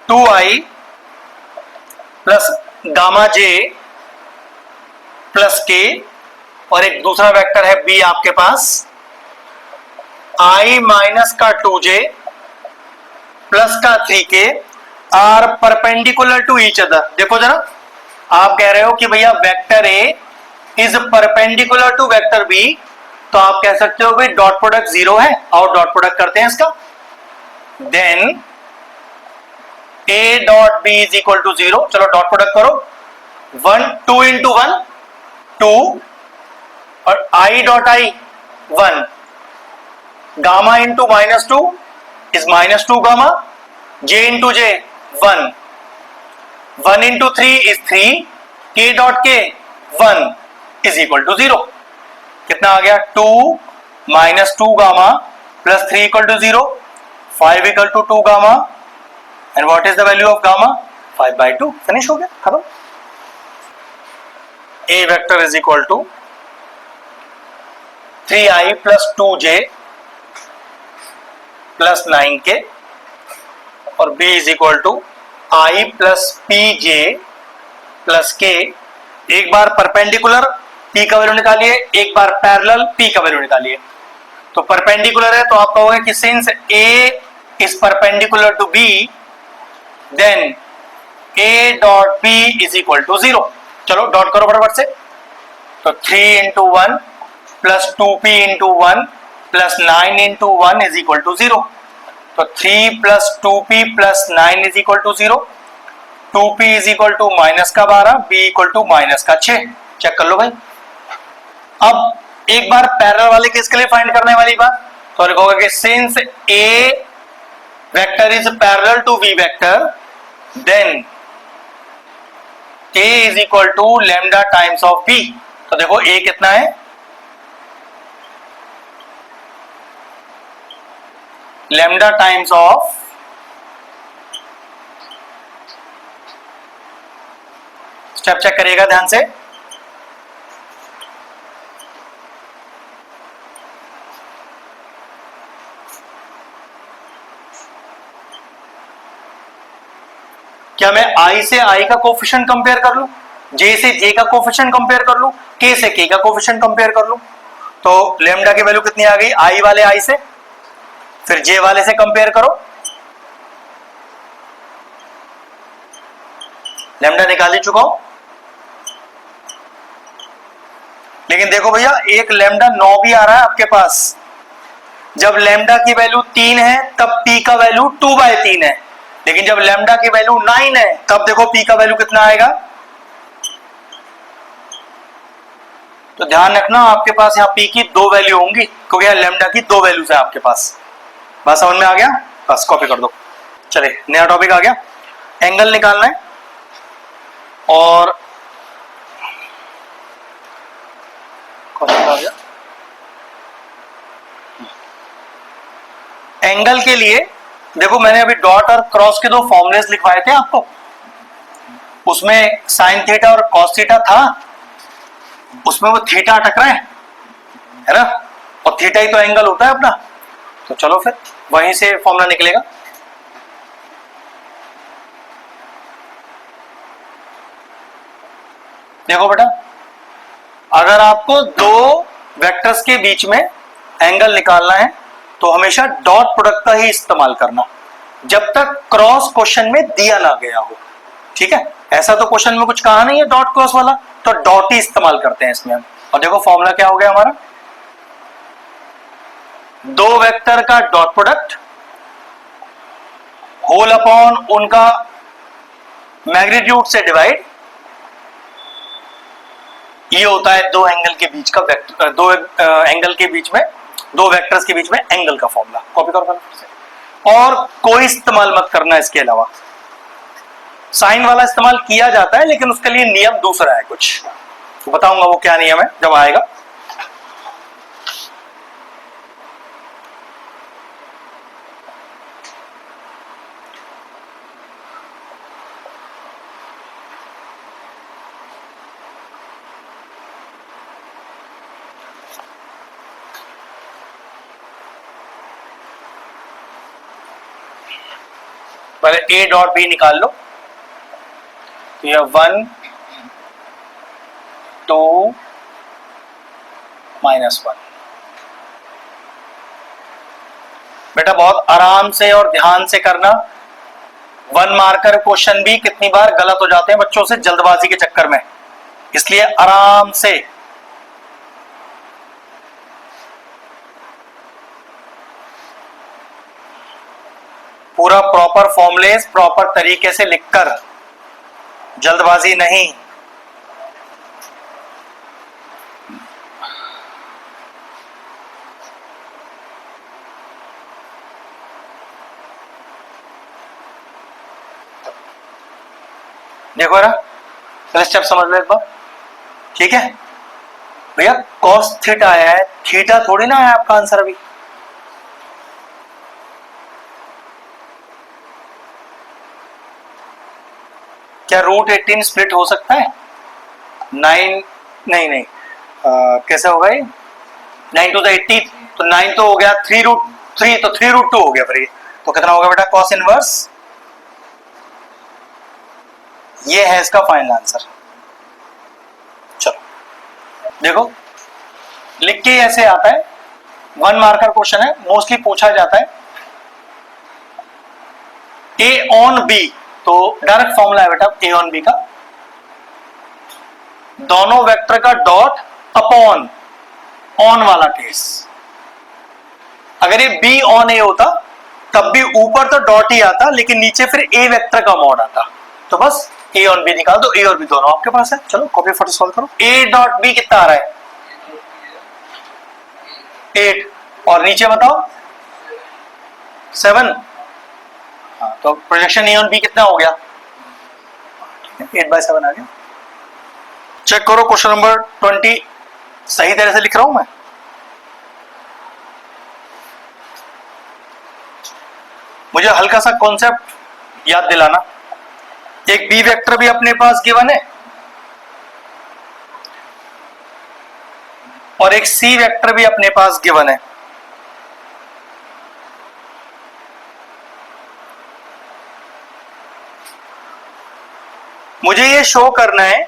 2i प्लस गामा जे प्लस के, और एक दूसरा वेक्टर है b आपके पास i माइनस का 2j प्लस का 3k are perpendicular to each other. देखो जरा, आप कह रहे हो कि भैया vector a is perpendicular to vector b, तो आप कह सकते हो भाई डॉट प्रोडक्ट 0 है, और डॉट प्रोडक्ट करते हैं इसका, then a dot b is equal to 0। चलो डॉट प्रोडक्ट करो, 1 2 इंटू 1 2, और i dot i 1, gamma into -2 is -2 gamma, j into j 1, 1 into 3 is 3, k dot k 1 is equal to 0। कितना आ गया, 2 -2 gamma plus 3 equal to 0, 5 equal to 2 gamma, and what is the value of gamma 5/2। Finish हो गया, खत्म। a vector is equal to 3i plus 2j plus 9k, और b is equal to i plus pj plus k। एक बार perpendicular p का value निकालिए, एक बार पैरेलल p का वैल्यू निकालिए। तो परपेंडिकुलर है तो आप कहोगे कि since a is perpendicular to b, then a dot b is equal to 0। चलो डॉट करो फटाफट से, तो 3 into 1 plus 2p into 1 plus 9 into 1 is equal to 0। तो 3 plus 2p plus 9 is equal to 0, 2p is equal to -12, b equal to -6। Check कर लो भाई। अब एक बार पैरेलल वाले केस के लिए फाइंड करने वाली बात, तो लिखोगे कि since a vector is parallel to b vector, then a is equal to lambda times of b। तो देखो a कितना है, lambda times of step check करिएगा ध्यान से, क्या मैं i से i का कोफिशिएंट कंपेयर कर लूं, j से j का कोफिशिएंट कंपेयर कर लूं, k से k का कोफिशिएंट कंपेयर कर लूं? तो लैम्डा की वैल्यू कितनी आ गई, i वाले i से, फिर j वाले से कंपेयर करो, लैम्डा निकाल ही चुका हूं। लेकिन देखो भैया एक लैम्डा 9 भी आ रहा है आपके पास, जब लैम्डा की वैल्यू 3 है तब p का वैल्यू 2/3 है, लेकिन जब लैम्डा की वैल्यू 9 है तब देखो p का वैल्यू कितना आएगा। तो ध्यान रखना आपके पास यहाँ p की 2 वैल्यू होंगी, क्योंकि यहाँ लैम्डा की 2 वैल्यूज है आपके पास। बात समझ में आ गया? बस कॉपी कर दो। चले नया टॉपिक आ गया, एंगल निकालना है। और कौन सा आ गया, एंगल के लिए देखो मैंने अभी डॉट और क्रॉस के दो फॉर्मूलेस लिखवाए थे आपको, उसमें साइन थीटा और कॉस थीटा था, उसमें वो थीटा अटक रहा है ना, और थीटा ही तो एंगल होता है अपना। तो चलो फिर वहीं से फॉर्मूला निकलेगा। देखो बेटा, अगर आपको दो वेक्टर्स के बीच में एंगल निकालना है तो हमेशा डॉट प्रोडक्ट का ही इस्तेमाल करना, जब तक क्रॉस क्वेश्चन में दिया ना गया हो। ठीक है, ऐसा तो क्वेश्चन में कुछ कहा नहीं है डॉट क्रॉस वाला, तो डॉट ही इस्तेमाल करते हैं इसमें हम। और देखो फॉर्मूला क्या हो गया हमारा, दो वेक्टर का डॉट प्रोडक्ट होल अपॉन उनका मैग्नीट्यूड से डिवाइड, ये होता है दो एंगल के बीच का वेक्टर, दो एंगल के बीच में, दो वेक्टर्स के बीच में एंगल का फॉर्मूला। कॉपी करो और कोई इस्तेमाल मत करना इसके अलावा। साइन वाला इस्तेमाल किया जाता है लेकिन उसके लिए नियम दूसरा है कुछ, तो बताऊंगा वो क्या नियम है जब आएगा। पहले ए डॉट बी निकाल लो, तो यह 1 2 -1। बेटा बहुत आराम से और ध्यान से करना, 1 मार्कर क्वेश्चन भी कितनी बार गलत हो जाते हैं बच्चों से जल्दबाजी के चक्कर में, इसलिए आराम से। पूरा प्रॉपर फॉर्मूलेस प्रॉपर तरीके से लिखकर, जल्दबाजी नहीं। देखो ना, पहले स्टेप समझ लो एक बार। ठीक है भैया, कॉस थीटा आया है, थीटा थोड़ी ना आया आपका आंसर अभी। क्या रूट 18 स्प्लिट हो सकता है? 9 नहीं, कैसे होगा ये? 9 to the 80, तो 9 तो हो गया, 3√3 तो 3√2 हो गया फिर ये, तो कितना होगा बेटा कॉस इनवर्स? ये है इसका फाइनल आंसर। चलो देखो, लिख के ऐसे आता है, 1 मार्कर क्वेश्चन है, मोस्टली पूछा जाता है। ए ऑन बी, तो डायरेक्ट फॉर्मूला है बेटा ए ऑन बी का, दोनों वेक्टर का डॉट अपॉन ऑन वाला केस। अगर ये बी ऑन ए होता तब भी ऊपर तो डॉट ही आता, लेकिन नीचे फिर ए वेक्टर का मॉड आता, तो बस ए ऑन बी निकाल दो, ए और बी दोनों आपके पास है। चलो कॉपी फटाफट सॉल्व करो। ए डॉट बी कितना आ रहा है? 8, और नीचे बताओ 7। हाँ, तो प्रोजेक्शन ए ऑन बी कितना हो गया? 8/7 आ गया। चेक करो क्वेश्चन नंबर 20 सही तरह से लिख रहा हूं मैं? मुझे हल्का सा कॉन्सेप्ट याद दिलाना। एक बी वेक्टर भी अपने पास गिवन है और एक सी वेक्टर भी अपने पास गिवन है। मुझे ये शो करना है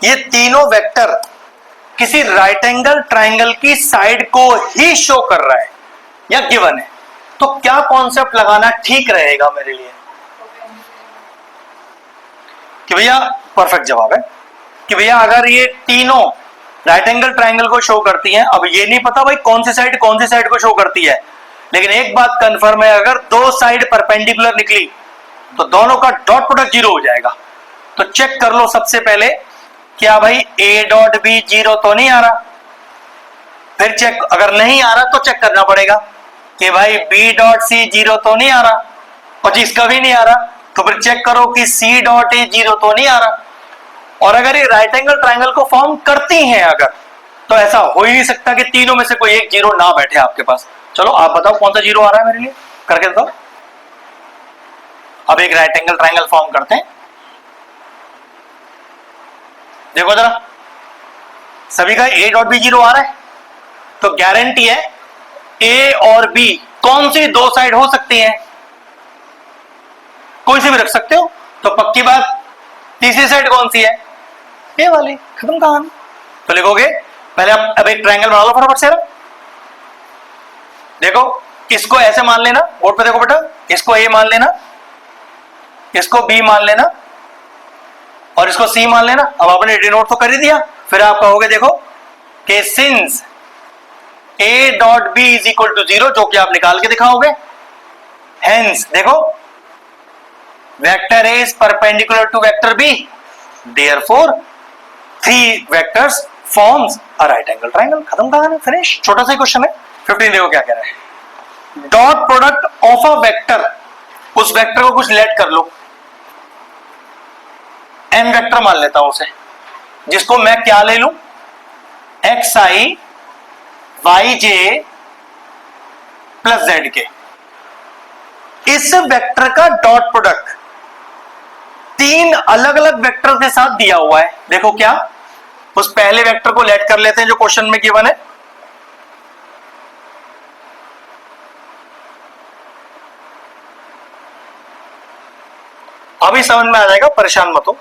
ये तीनों वेक्टर किसी राइट एंगल ट्राइंगल की साइड को ही शो कर रहा है या गिवन है, तो क्या कॉन्सेप्ट लगाना ठीक रहेगा मेरे लिए? कि भैया परफेक्ट जवाब है कि भैया अगर ये तीनों राइट एंगल ट्राइंगल को शो करती हैं, अब ये नहीं पता भाई कौन सी साइड को शो करती है, लेकिन एक बात कंफर्म है, अगर दो साइड परपेंडिकुलर निकली तो दोनों का डॉट प्रोडक्ट 0 हो जाएगा। तो चेक कर लो सबसे पहले, क्या भाई ए डॉट बी 0 तो नहीं आ रहा? फिर चेक, अगर नहीं आ रहा तो चेक करना पड़ेगा कि भाई बी डॉट सी जीरो तो नहीं आ रहा, और जिसका भी नहीं आ रहा तो फिर चेक करो कि सी डॉट ए जीरो तो नहीं आ रहा। और अगर ये राइट एंगल ट्राइंगल को फॉर्म करती हैं अगर, तो ऐसा हो ही नहीं सकता कि तीनों में से कोई एक जीरो ना बैठे आपके पास। चलो आप बताओ कौन सा जीरो आ रहा है मेरे लिए, करके बताओ। अब एक राइट एंगल ट्राइंगल फॉर्म करते हैं, देखो जरा, सभी का ए डॉट बी जीरो आ रहा है, तो गारंटी है ए और बी कौन सी दो साइड हो सकती हैं, कोई सी भी रख सकते हो। तो पक्की बात तीसरी साइड कौन सी है, ए वाली, खत्म कहानी। तो लिखोगे पहले आप अब एक ट्रायंगल बना लो फटाफट से। देखो इसको ऐसे मान लेना, बोर्ड पे देखो बेटा, इसको ए मान लेना, इसको बी मान लेना और इसको सी मान लेना। अब आपने डिनोट तो कर ही दिया, फिर आप कहोगे देखो कि since A dot B is equal to zero, जो कि आप निकाल के दिखाओगे, हेंस देखो vector A is perpendicular to vector B, therefore three vectors forms a right angle triangle. खत्म कहानी, फिनिश। छोटा सा क्वेश्चन है। 15 देखो क्या कह रहा है, dot product of a vector, उस वेक्टर को कुछ लेट कर लो, एम वेक्टर मान लेता हूं उसे, जिसको मैं क्या ले लूं, x i y j plus z के। इस वेक्टर का डॉट प्रोडक्ट तीन अलग अलग वेक्टर के साथ दिया हुआ है। देखो क्या, उस पहले वेक्टर को लेट कर लेते हैं जो क्वेश्चन में गिवन है, अभी समझ में आ जाएगा, परेशान मत हो।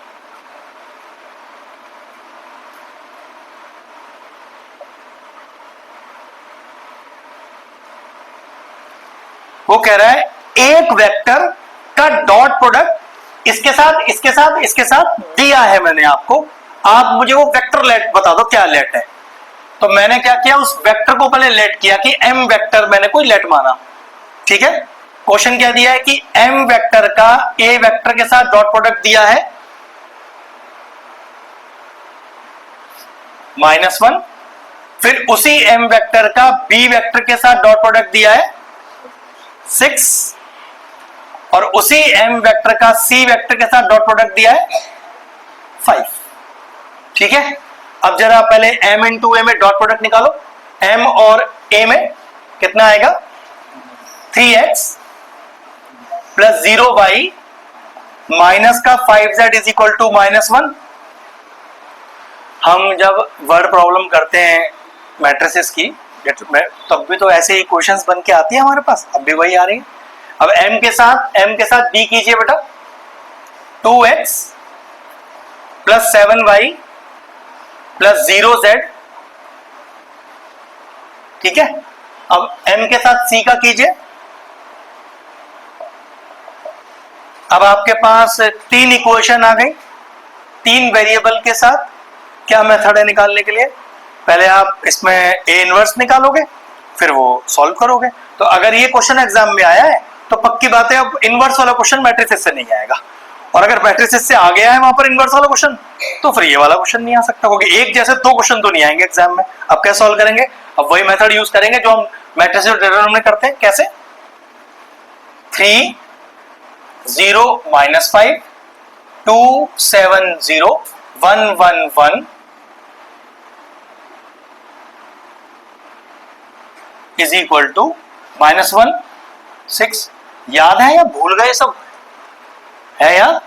वो कह रहा है एक वेक्टर का डॉट प्रोडक्ट इसके साथ इसके साथ इसके साथ दिया है मैंने आपको, आप मुझे वो वेक्टर लेट बता दो क्या लेट है। तो मैंने क्या किया, उस वेक्टर को पहले लेट किया कि एम वेक्टर मैंने कोई लेट माना, ठीक है। क्वेश्चन क्या दिया है कि एम वेक्टर का ए वेक्टर के साथ डॉट प्रोडक्ट दिया है -1, फिर उसी एम वेक्टर का बी वेक्टर के साथ डॉट प्रोडक्ट दिया है 6, और उसी एम वेक्टर का सी वेक्टर के साथ डॉट प्रोडक्ट दिया है 5, ठीक है। अब जरा पहले m इंटू ए में डॉट प्रोडक्ट निकालो, m और a में कितना आएगा, 3x प्लस 0y माइनस का 5z इज इक्वल टू -1। हम जब वर्ड प्रॉब्लम करते हैं मैट्रिसेस की, तब भी तो ऐसे ही क्वेश्चंस बन के आती है हमारे पास, अब भी वही आ रही है। अब m के साथ b कीजिए बेटा, 2x plus 7y plus 0z, ठीक है। अब m के साथ c का कीजिए। अब आपके पास तीन इक्वेशन आ गई, तीन वेरिएबल के साथ। क्या मेथड है निकालने के लिए, पहले आप इसमें ए इनवर्स निकालोगे, फिर वो सॉल्व करोगे। तो अगर ये क्वेश्चन एग्जाम में आया है तो पक्की बात है अब इनवर्स वाला क्वेश्चन मैट्रिसेस से नहीं आएगा, और अगर मैट्रिसेस से आ गया है वहां पर इनवर्स वाला क्वेश्चन, तो फिर ये वाला क्वेश्चन नहीं आ सकता, क्योंकि एक जैसे दो क्वेश्चन तो नहीं आएंगे एग्जाम में। अब कैसे सॉल्व करेंगे, अब वही मेथड यूज करेंगे जो हम मैट्रिसेस डिटरमिनेट करते हैं। कैसे, 3 0 -5 2 7 0 1 1 1 इज इक्वल टू -1 6। याद है या भूल गए सब, है याद?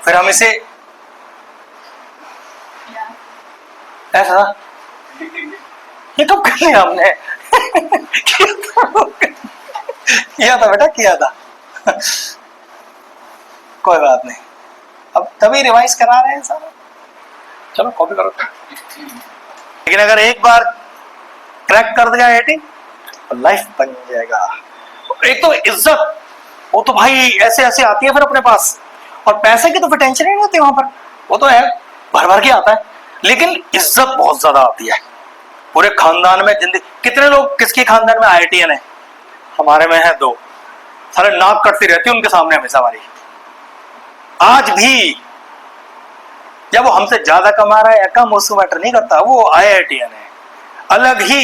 फिर हम इसे ऐसा, ये कब कर लिया हमने किया था बेटा, किया था कोई बात नहीं, अब तभी रिवाइज करा रहे हैं सारा। चलो कॉपी करो। लेकिन अगर एक बार क्रैक कर दिया 80 तो लाइफ बन जाएगा। एक तो इज्जत, वो तो भाई ऐसे ऐसे आती है फिर अपने पास, और पैसे की तो फिर टेंशन ही नहीं होती वहां पर, वो तो है भर भर के आता है, लेकिन इज्जत बहुत ज्यादा आती है पूरे खानदान में। जिंदगी, कितने लोग किसके खानदान में IITN है, हमारे में है 2, सारे नाक कटती रहती है उनके सामने हमेशा हमारी। आज भी जब वो हमसे ज्यादा कमा रहा है या कम, उसको मैटर नहीं करता, वो IITN है। अलग ही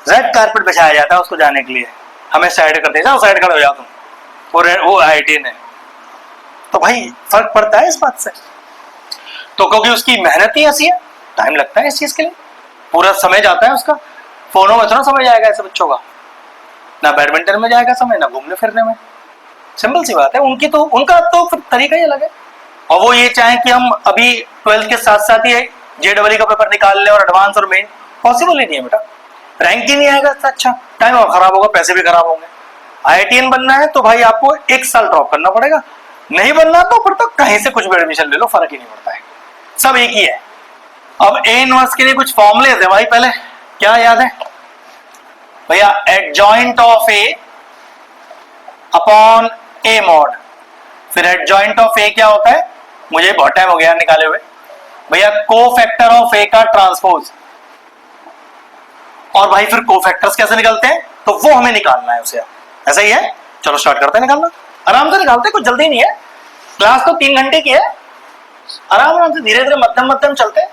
रेड कारपेट बिछाया जाता है उसको जाने के लिए, हमें साइड कर दे, जाओ साइड खड़े हो जाओ तुम, वो IITN है। तो भाई फर्क पड़ता है इस बात से। तो क्योंकि उसकी मेहनत ही ऐसी है, टाइम लगता है इस चीज के लिए, पूरा समय जाता है उसका। फोनों में थोड़ा समय जाएगा ऐसे बच्चों का, ना बैडमिंटन में जाएगा समय, ना घूमने फिरने में। सिंपल सी बात है। उनका तो फिर तरीका ही अलग है। और वो ये चाहे कि हम अभी 12th के साथ साथ ही JEE का पेपर निकाल ले और एडवांस और मेन, पॉसिबल ही नहीं है बेटा। रैंक ही नहीं आएगा इससे अच्छा, टाइम और खराब होगा, पैसे भी खराब होंगे। IITN बनना है तो भाई आपको 1 साल ड्रॉप करना पड़ेगा, नहीं बनना तो फिर तो कहीं से कुछ भी एडमिशन ले लो, फर्क ही नहीं पड़ता है, सब एक ही है। अब A इनवर्स के लिए कुछ फॉर्मूले थे भाई पहले, क्या याद है भैया? Adjoint of A upon A mod. फिर एडजॉइंट ऑफ A क्या होता है, मुझे बहुत टाइम हो गया निकाले हुए भैया, कोफैक्टर ऑफ A का ट्रांसपोज। और भाई फिर कोफैक्टर्स कैसे निकलते हैं, तो वो हमें निकालना है उसे। ऐसा ही है, चलो स्टार्ट करते हैं निकालना। आराम से निकालते हैं, कुछ जल्दी नहीं है, क्लास तो 3 घंटे की है, आराम आराम से धीरे धीरे मध्यम मध्यम चलते हैं।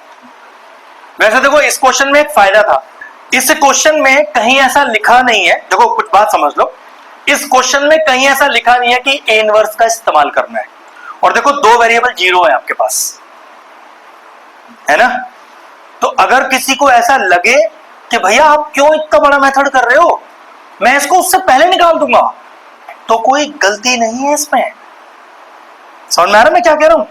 वैसे देखो इस क्वेश्चन में एक फायदा था, इस क्वेश्चन में कहीं ऐसा लिखा नहीं है, देखो कुछ बात समझ लो, इस क्वेश्चन में कहीं ऐसा लिखा नहीं है कि A इनवर्स का इस्तेमाल करना है। और देखो 2 वेरिएबल 0 है आपके पास, है ना? तो अगर किसी को ऐसा लगे कि भैया आप क्यों इतना बड़ा मेथड कर रहे हो, मैं इसको उससे पहले निकाल दूंगा, तो कोई गलती नहीं है इसमें। समझ में आ रहा है मैं क्या कह रहा हूं?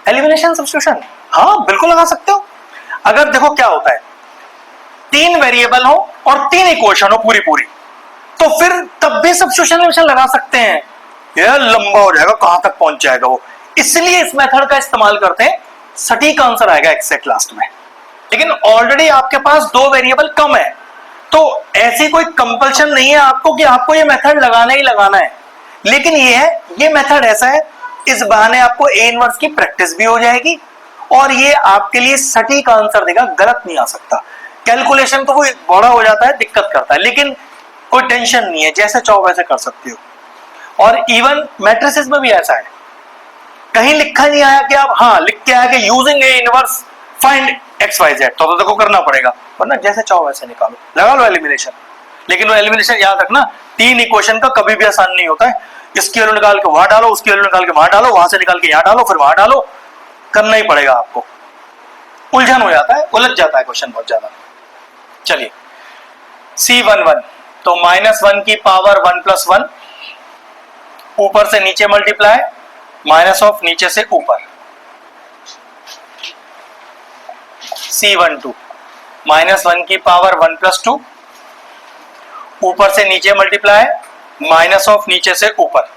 एलिमिनेशन सब्स्टिट्यूशन, हाँ बिल्कुल लगा सकते हो। अगर देखो क्या होता है, 3 वेरिएबल हो और 3 इक्वेशन हो पूरी पूरी, तो फिर तब भी सब्स्टिट्यूशन लगा सकते हैं, यह लंबा हो जाएगा, कहां तक पहुंच जाएगा वो। इसलिए इस मेथड का इस्तेमाल करते हैं, सटीक आंसर आएगा एग्जैक्ट लास्ट में। लेकिन ऑलरेडी आपके पास 2 वेरिएबल कम है, तो ऐसी कोई कंपल्शन नहीं है आपको कि आपको ये मेथड लगाना ही लगाना है। लेकिन ये मेथड ऐसा है, इस बहाने आपको A इनवर्स की प्रैक्टिस भी हो जाएगी और ये आपके लिए सटीक आंसर देगा, गलत नहीं आ सकता। कैलकुलेशन तो वो बड़ा हो जाता है, दिक्कत करता है, लेकिन कोई टेंशन नहीं है, जैसे चाहो वैसे कर सकते हो। और इवन मैट्रिसेस में भी ऐसा है, कहीं लिखा नहीं आया कि आप, हाँ लिख के आया कि using A inverse find XYZ, तो देखो करना पड़ेगा, वरना जैसे चाहो वैसे निकालो, लगा लो एलिमिनेशन। लेकिन वो एलिमिनेशन याद रखना, 3 इक्वेशन का कभी भी आसान नहीं होता है। इसकी वैल्यू निकाल के वहां डालो, उसकी वैल्यू निकाल के वहां डालो, वहां से निकाल के यहां डालो, फिर वहां डालो, करना ही पड़ेगा आपको। उलझन हो जाता है, उलझ जाता है क्वेश्चन बहुत ज्यादा। चलिए C11, तो -1 की पावर 1 + 1, ऊपर से नीचे मल्टीप्लाई, माइनस ऑफ नीचे से ऊपर। C12, -1 की पावर 1 + 2, ऊपर से नीचे मल्टीप्लाई, माइनस ऑफ नीचे से ऊपर।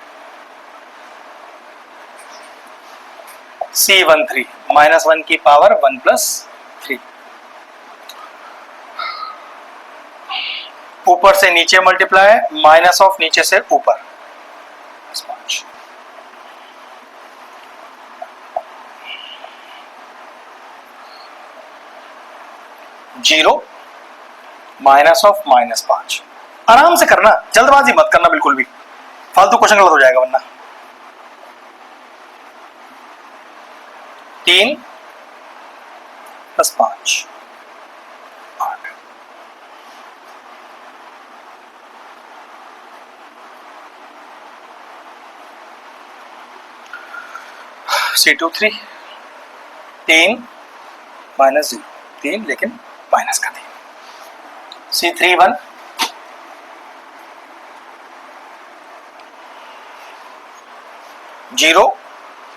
C13, -1 की पावर 1 + 3, ऊपर से नीचे मल्टीप्लाई, माइनस ऑफ नीचे से ऊपर। 0 माइनस ऑफ -5। आराम से करना, जल्दबाजी मत करना बिल्कुल भी, फालतू क्वेश्चन गलत हो जाएगा वरना। 3 + 5 8। C23, 3 - 0, 3 लेकिन माइनस का 3। C31, 0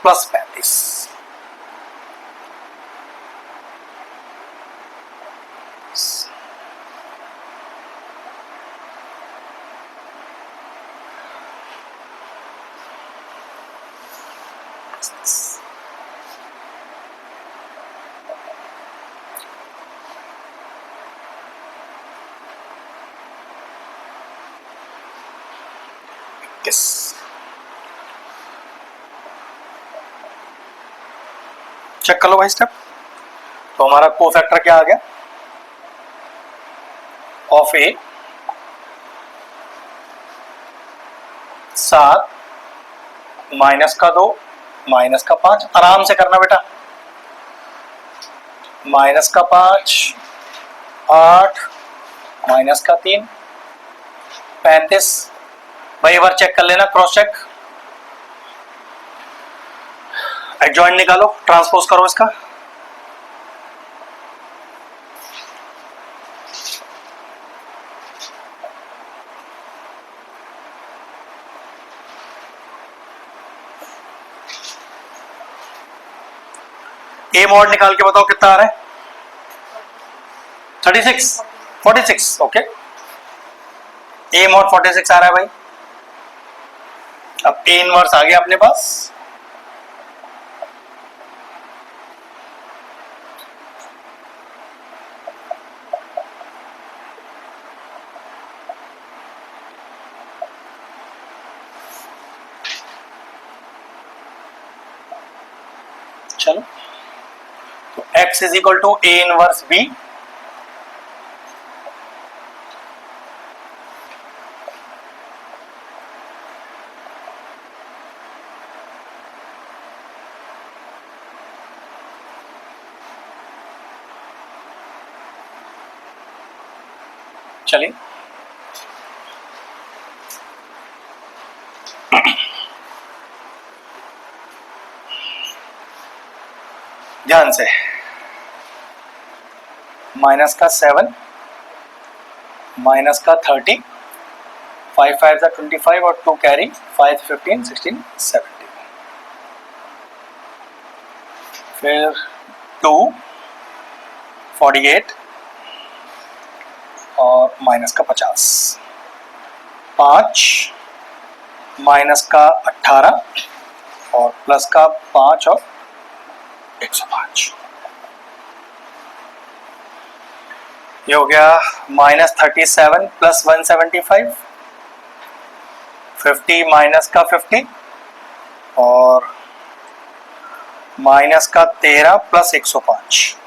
+ 35। चेक कर लो भाई स्टेप। तो हमारा कोफैक्टर क्या आ गया, ऑफ A 7, माइनस का 2, माइनस का 5। आराम से करना बेटा, माइनस का 5, 8, माइनस का 3, 35। भाई एक बार चेक कर लेना, क्रॉस चेक। एडजॉइंट निकालो, ट्रांसपोज करो इसका। ए मॉड निकाल के बताओ कितना आ रहा है? 36, 46। ओके, ए मॉड 46 आ रहा है भाई। अब ए इनवर्स आ गया अपने पास। चलो, तो x is equal to A inverse B. चलिए, ध्यान से, माइनस का 7, माइनस का 30, 5 5 25 और 2 कैरी, 5 15 16 17, फिर 2 48 और माइनस का 50, 5 माइनस का 18 और प्लस का 5 और 105। ये हो गया माइनस 37 प्लस 175, 50 माइनस का 50 और माइनस का 13 प्लस 105।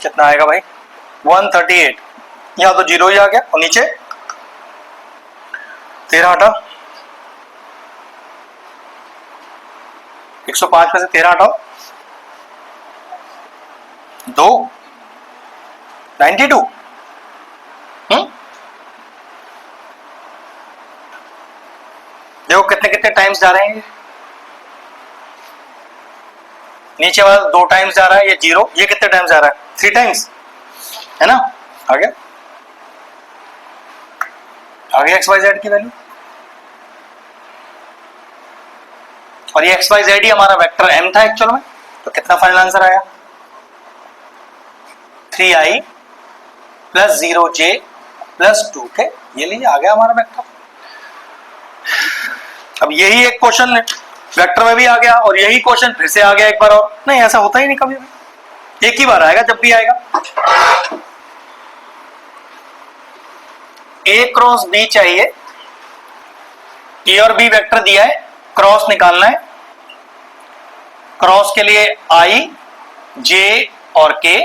कितना आएगा भाई? 138। यहां तो जीरो ही आ गया, और नीचे 13 हटा, 105 में से 13 हटाओ, 2 92। देखो कितने कितने टाइम्स जा रहे हैं। नीचे वाला 2 टाइम्स जा रहा है, ये 0। ये कितने टाइम्स जा रहा है? 3 टाइम्स, है ना? आ गया एक्स वाई जेड की वैल्यू, और ये एक्स वाई जेड ही हमारा वेक्टर एम था एक्चुअल में। तो कितना फाइनल आंसर आया? 3i plus 0j plus 2k। ये लीजिए, आ गया हमारा वेक्टर। अब यही एक क्वेश्चन वेक्टर में भी आ गया, और यही क्वेश्चन फिर से आ गया एक बार और। नहीं, ऐसा होता ही नहीं कभी भी, एक ही बार आएगा जब भी आएगा। ए क्रॉस बी चाहिए, ए और बी वेक्टर दिया है, क्रॉस निकालना है। क्रॉस के लिए i, j और k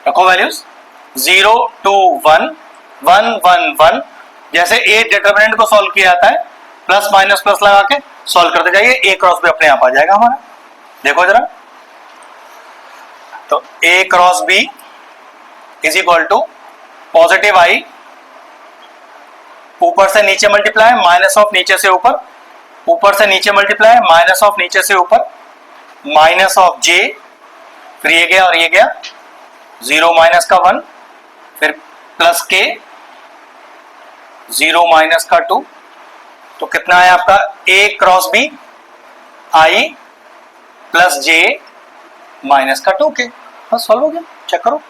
रखो वैल्यूज, 0 2 1 1 1 1। जैसे ए डिटरमिनेंट को सॉल्व किया जाता है, प्लस माइनस प्लस लगा के सॉल्व करते जाइए, ए क्रॉस भी अपने आप आ जाएगा हमारा। देखो जरा, तो A cross B is equal to positive i, ऊपर से नीचे मल्टीप्लाई, माइनस ऑफ नीचे से ऊपर, ऊपर से नीचे मल्टीप्लाई, माइनस ऑफ नीचे से ऊपर, माइनस ऑफ j, फिर ये गया और ये गया, 0 माइनस का 1, फिर प्लस k, 0 माइनस का 2। तो कितना है आपका? a cross b i plus j minus का 2k। बस सॉल्व हो गया। चेक करो,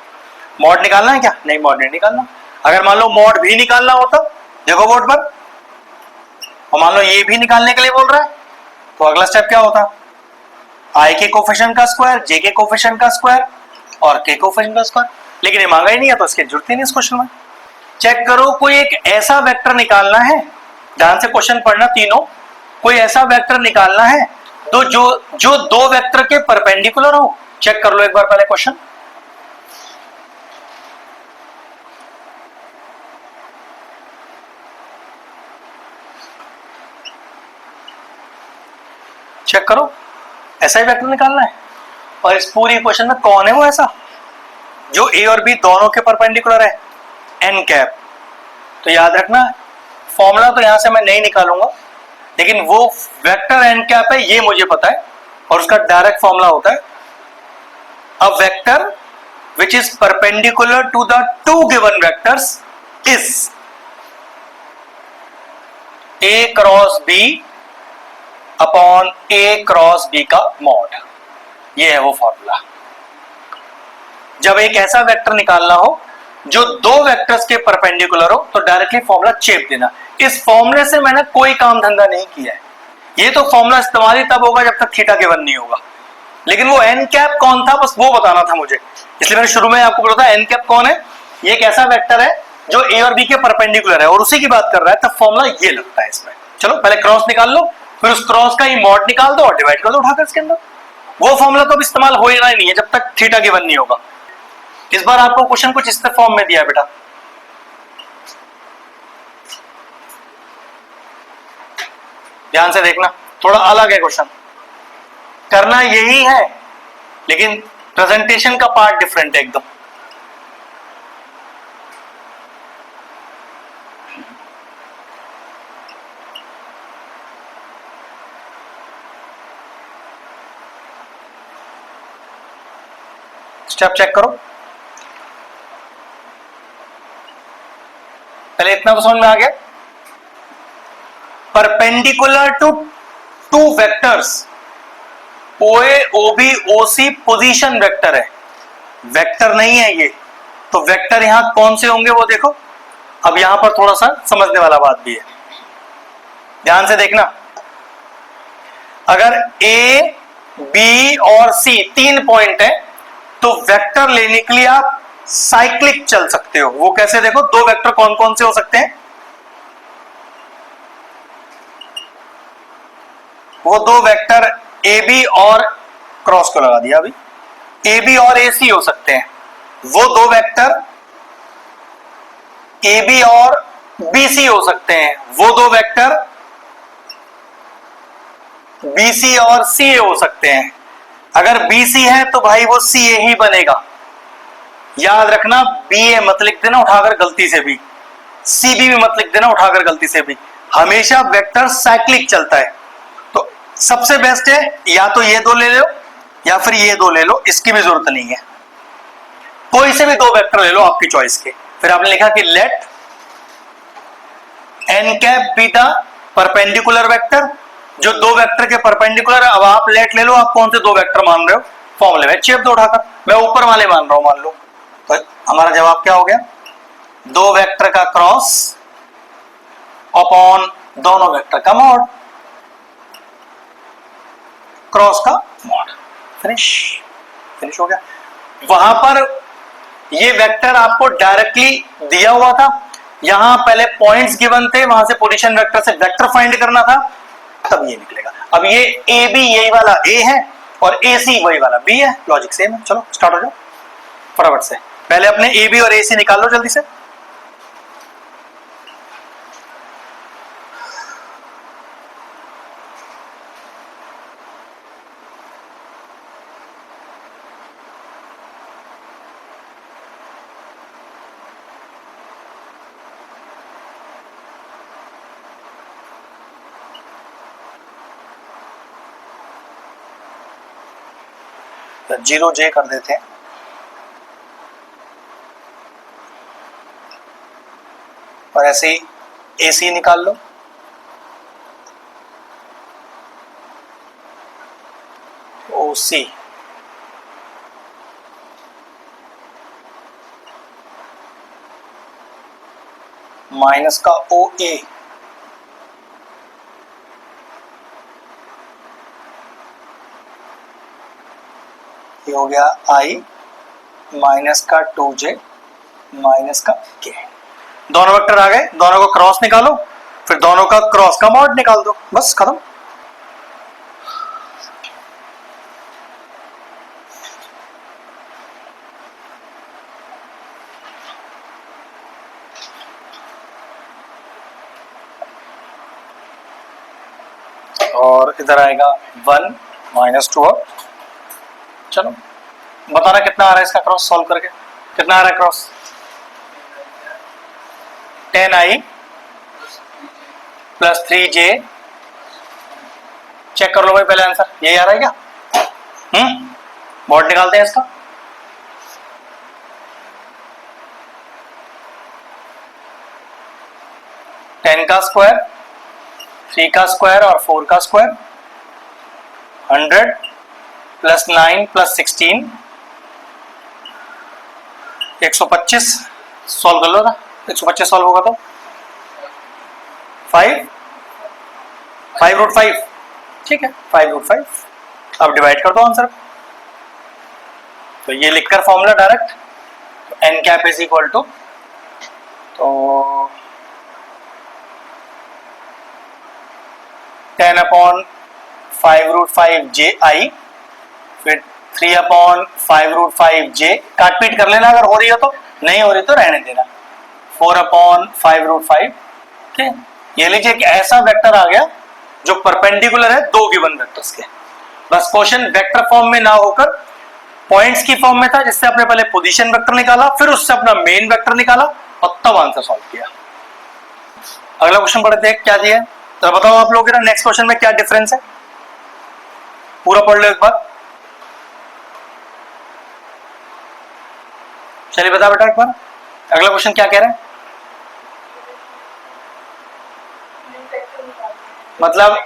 मॉड निकालना है क्या? नहीं, मॉड नहीं निकालना। अगर मान लो मॉड भी निकालना होता, देखो बोर्ड पर, और मान लो ये भी निकालने के लिए बोल रहा है, तो अगला स्टेप क्या होता? i के कोफिशिएंट का स्क्वायर, j के कोफिशिएंट का स्क्वायर और k कोफिशिएंट का स्क्वायर। लेकिन ये मांगा ही नहीं है, तो इसकी जरूरत ही नहीं इस क्वेश्चन में। चेक करो, कोई एक ऐसा वेक्टर निकालना है, ध्यान से क्वेश्चन पढ़ना तीनों। कोई ऐसा वेक्टर निकालना है तो जो दो वेक्टर के परपेंडिकुलर हो। चेक कर लो एक बार पहले क्वेश्चन। चेक करो, ऐसा ही वेक्टर निकालना है, और इस पूरी क्वेश्चन में कौन है वो ऐसा जो ए और बी दोनों के परपेंडिकुलर है? N cap. तो याद रखना फॉर्मूला तो यहां से मैं नहीं निकालूंगा, लेकिन वो वेक्टर एन कैप है ये मुझे पता है, और उसका डायरेक्ट फॉर्मूला होता है a vector which is perpendicular to the two given vectors is A cross B upon A cross B का मॉड। ये है वो फॉर्मूला। जब एक ऐसा वेक्टर निकालना हो जो दो वेक्टर्स के परपेंडिकुलर हो तो डायरेक्टली फॉर्मूला चेप देना। इस फॉर्मूले से मैंने कोई काम धंधा नहीं किया है। ये तो फॉर्मूला इस्तेमाल ही तब होगा जब तक थीटा गिवन नहीं होगा, लेकिन वो एन कैप कौन था बस वो बताना था मुझे, इसलिए मैंने शुरू में आपको बोला था एन कैप कौन है। ये एक ऐसा वेक्टर है जो ए और बी के परपेंडिकुलर है और उसी की बात कर रहा है, तब फॉर्मूला ये लगता है इसमें। चलो पहले क्रॉस निकाल लो, फिर उस क्रॉस का ही मॉड निकाल दो और डिवाइड कर दो उठाकर इसके अंदर। वो फॉर्मूला तो अब इस्तेमाल हो ही नहीं है जब तक थीटा गिवन नहीं होगा। इस बार आपको क्वेश्चन कुछ इस फॉर्म में दिया है बेटा, ध्यान से देखना, थोड़ा अलग है क्वेश्चन, करना यही है लेकिन प्रेजेंटेशन का पार्ट डिफरेंट है एकदम। स्टेप चेक करो, पहले इतना तो समझ में आ गया। परपेंडिकुलर टू टू वेक्टर्स, ओए ओबी ओसी पोजीशन वेक्टर है, वेक्टर नहीं है ये, तो वेक्टर यहां कौन से होंगे वो देखो। अब यहां पर थोड़ा सा समझने वाला बात भी है, ध्यान से देखना। अगर ए बी और सी तीन पॉइंट है तो वेक्टर लेने के लिए आप साइक्लिक चल सकते हो। वो कैसे देखो, दो वेक्टर कौन कौन से हो सकते हैं, वो दो वेक्टर ए बी और क्रॉस को लगा दिया अभी, ए बी और ए सी हो सकते हैं। वो दो वेक्टर ए बी और बी सी हो सकते हैं। वो दो वेक्टर बी सी और सी ए हो सकते हैं। अगर बी सी है तो भाई वो सी ए ही बनेगा, याद रखना। बी ए मत लिख देना उठाकर गलती से भी, सी बी भी मत लिख देना उठाकर गलती से भी। हमेशा वेक्टर साइक्लिक चलता है, तो सबसे बेस्ट है या तो ये दो ले लो या फिर ये दो ले लो, इसकी भी जरूरत नहीं है। कोई से भी दो वेक्टर ले लो आपकी चॉइस के। फिर आपने लिखा कि let n cap be the perpendicular vector, जो दो वेक्टर के परपेंडिकुलर है। अब आप लेट ले लो, आप कौन से दो वेक्टर मान रहे हो, फॉर्मूले में चेप दो उठाकर। मैं ऊपर वाले मान रहा हूं, मान लो, तो हमारा जवाब क्या हो गया, दो वेक्टर का क्रॉस अपॉन दोनों वेक्टर का मॉड, क्रॉस का मॉड, फिनिश हो गया। वहां पर ये वेक्टर आपको डायरेक्टली दिया हुआ था, यहां पहले पॉइंट्स गिवन थे, वहां से पोजीशन वेक्टर से वेक्टर फाइंड करना था, तब ये निकलेगा। अब ये ए बी यही वाला ए है और ए सी वही वाला बी है, लॉजिक सेम है। चलो स्टार्ट हो जाओ फटाफट से, पहले अपने ए बी और ए सी निकाल लो जल्दी से। जीरो जे कर देते हैं, और ऐसे ही ए सी निकाल लो, ओ सी, माइनस का ओ ए, ये हो गया आई, माइनस का 2j, माइनस का k। दोनों वेक्टर आ गए, दोनों को क्रॉस निकालो, फिर दोनों का क्रॉस का मॉड निकाल दो, बस खत्म। और इधर आएगा 1 माइनस 2। चलो बताना कितना आ रहा है इसका क्रॉस सॉल्व करके, कितना आ रहा है cross, 10i plus 3j। Check कर लो भाई पहले आंसर, यही आ रहा है क्या? बोर्ड निकालते हैं इसका। टेन का स्क्वायर, 3 का स्क्वायर और 4 का स्क्वायर, 100 प्लस 9 प्लस 16, 125। सॉल्व कर लो ना, 125 सॉल्व होगा तो 5 रूट 5, ठीक है 5 रूट 5। अब डिवाइड कर दो आंसर। तो ये लिखकर formula direct, n cap is equal to, तो 10 अपॉन 5 रूट 5 जे आई, फिर 3 अपॉन 5 रूट 5 जे, काट पीट कर लेना अगर हो रही हो तो, नहीं हो रही तो रहने देना। 4 अपॉन 5 रूट 5, ठीक। ये लीजिए कि ऐसा वेक्टर आ गया जो परपेंडिकुलर है दो गिवन वेक्टर्स के। बस क्वेश्चन वेक्टर फॉर्म में ना होकर पॉइंट्स की फॉर्म में था, जिससे आपने पहले पोजीशन वेक्टर निकाला, फिर उससे अपना मेन वेक्टर निकाला और तब आंसर सॉल्व किया। अगला क्वेश्चन पढ़ते हैं क्या दिया है, तो बताओ आप लोग नेक्स्ट क्वेश्चन में क्या डिफरेंस है, पूरा पढ़ लो एक बार। चलिए बता बेटा एक बार, अगला क्वेश्चन क्या कह रहा है? मतलब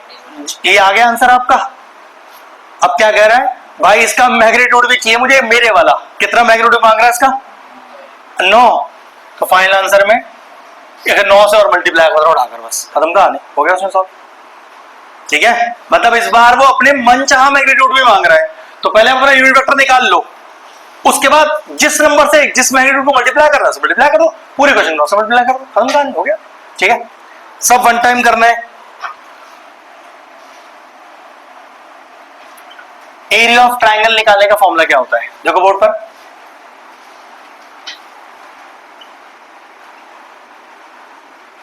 ये आ गया आंसर आपका। अब क्या कह रहा है भाई, इसका मैग्नीट्यूड भी चाहिए मुझे, मेरे वाला। कितना मैग्नीट्यूड मांग रहा है इसका? 9। तो फाइनल आंसर में 9 से और मल्टीप्लाई कर उठाकर बस खत्म कहानी, हो गया उसमें सॉल्व। ठीक है, मतलब इस बार वो अपने मन चाहा मैग्नीट्यूड भी मांग रहा है, तो पहले अपना यूनिट वेक्टर निकाल लो, उसके बाद जिस नंबर से जिस मैग्नीट्यूड को मल्टीप्लाई कर रहा है मल्टीप्लाई कर दो, पूरे क्वेश्चन 9 से मल्टीप्लाई कर दो, खत्म कहानी, हो गया। ठीक है, सब वन टाइम करना है। एरिया ऑफ ट्राइंगल निकालने का फॉर्मूला क्या होता है, देखो बोर्ड पर।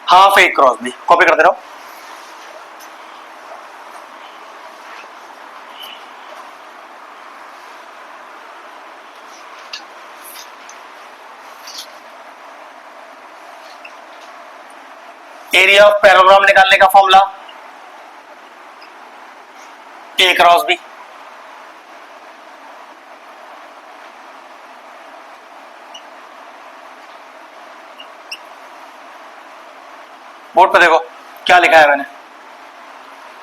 हाफ ए क्रॉस बी, कॉपी करते रहो। एरिया ऑफ पैराग्राम निकालने का फॉर्मूला ए क्रॉस बी। बोर्ड पे देखो क्या लिखा है मैंने।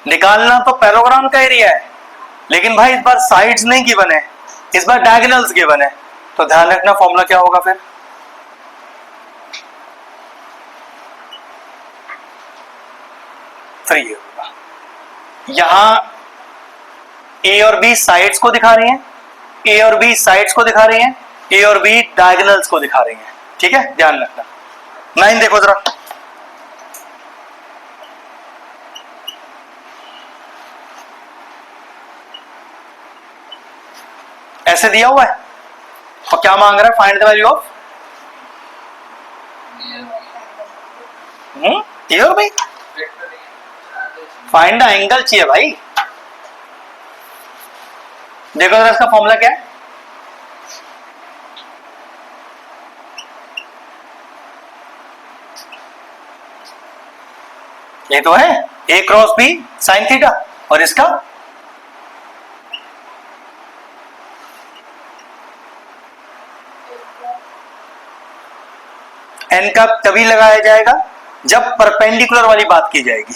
निकालना तो पैराग्राम का एरिया है, लेकिन भाई इस बार साइड्स नहीं गिवन है, इस बार डायगोनल्स गिवन है, तो ध्यान रखना फॉर्मूला क्या होगा फिर। फ्री होगा। यहां ए और बी साइड्स को दिखा रही हैं, ए और बी साइड्स को दिखा रही हैं, ए और बी डायगोनल्स को दिखा रही हैं। ठीक है, ध्यान रखना। 9 देखो जरा, ऐसे दिया हुआ है और क्या मांग रहा है, फाइंड द वैल्यू ऑफ ए और बी, फाइंड द एंगल चाहिए भाई। देखो जरा इसका फॉर्मूला क्या है, ये तो है ए क्रॉस बी साइन थीटा, और इसका एन का तभी लगाया जाएगा जब परपेंडिकुलर वाली बात की जाएगी।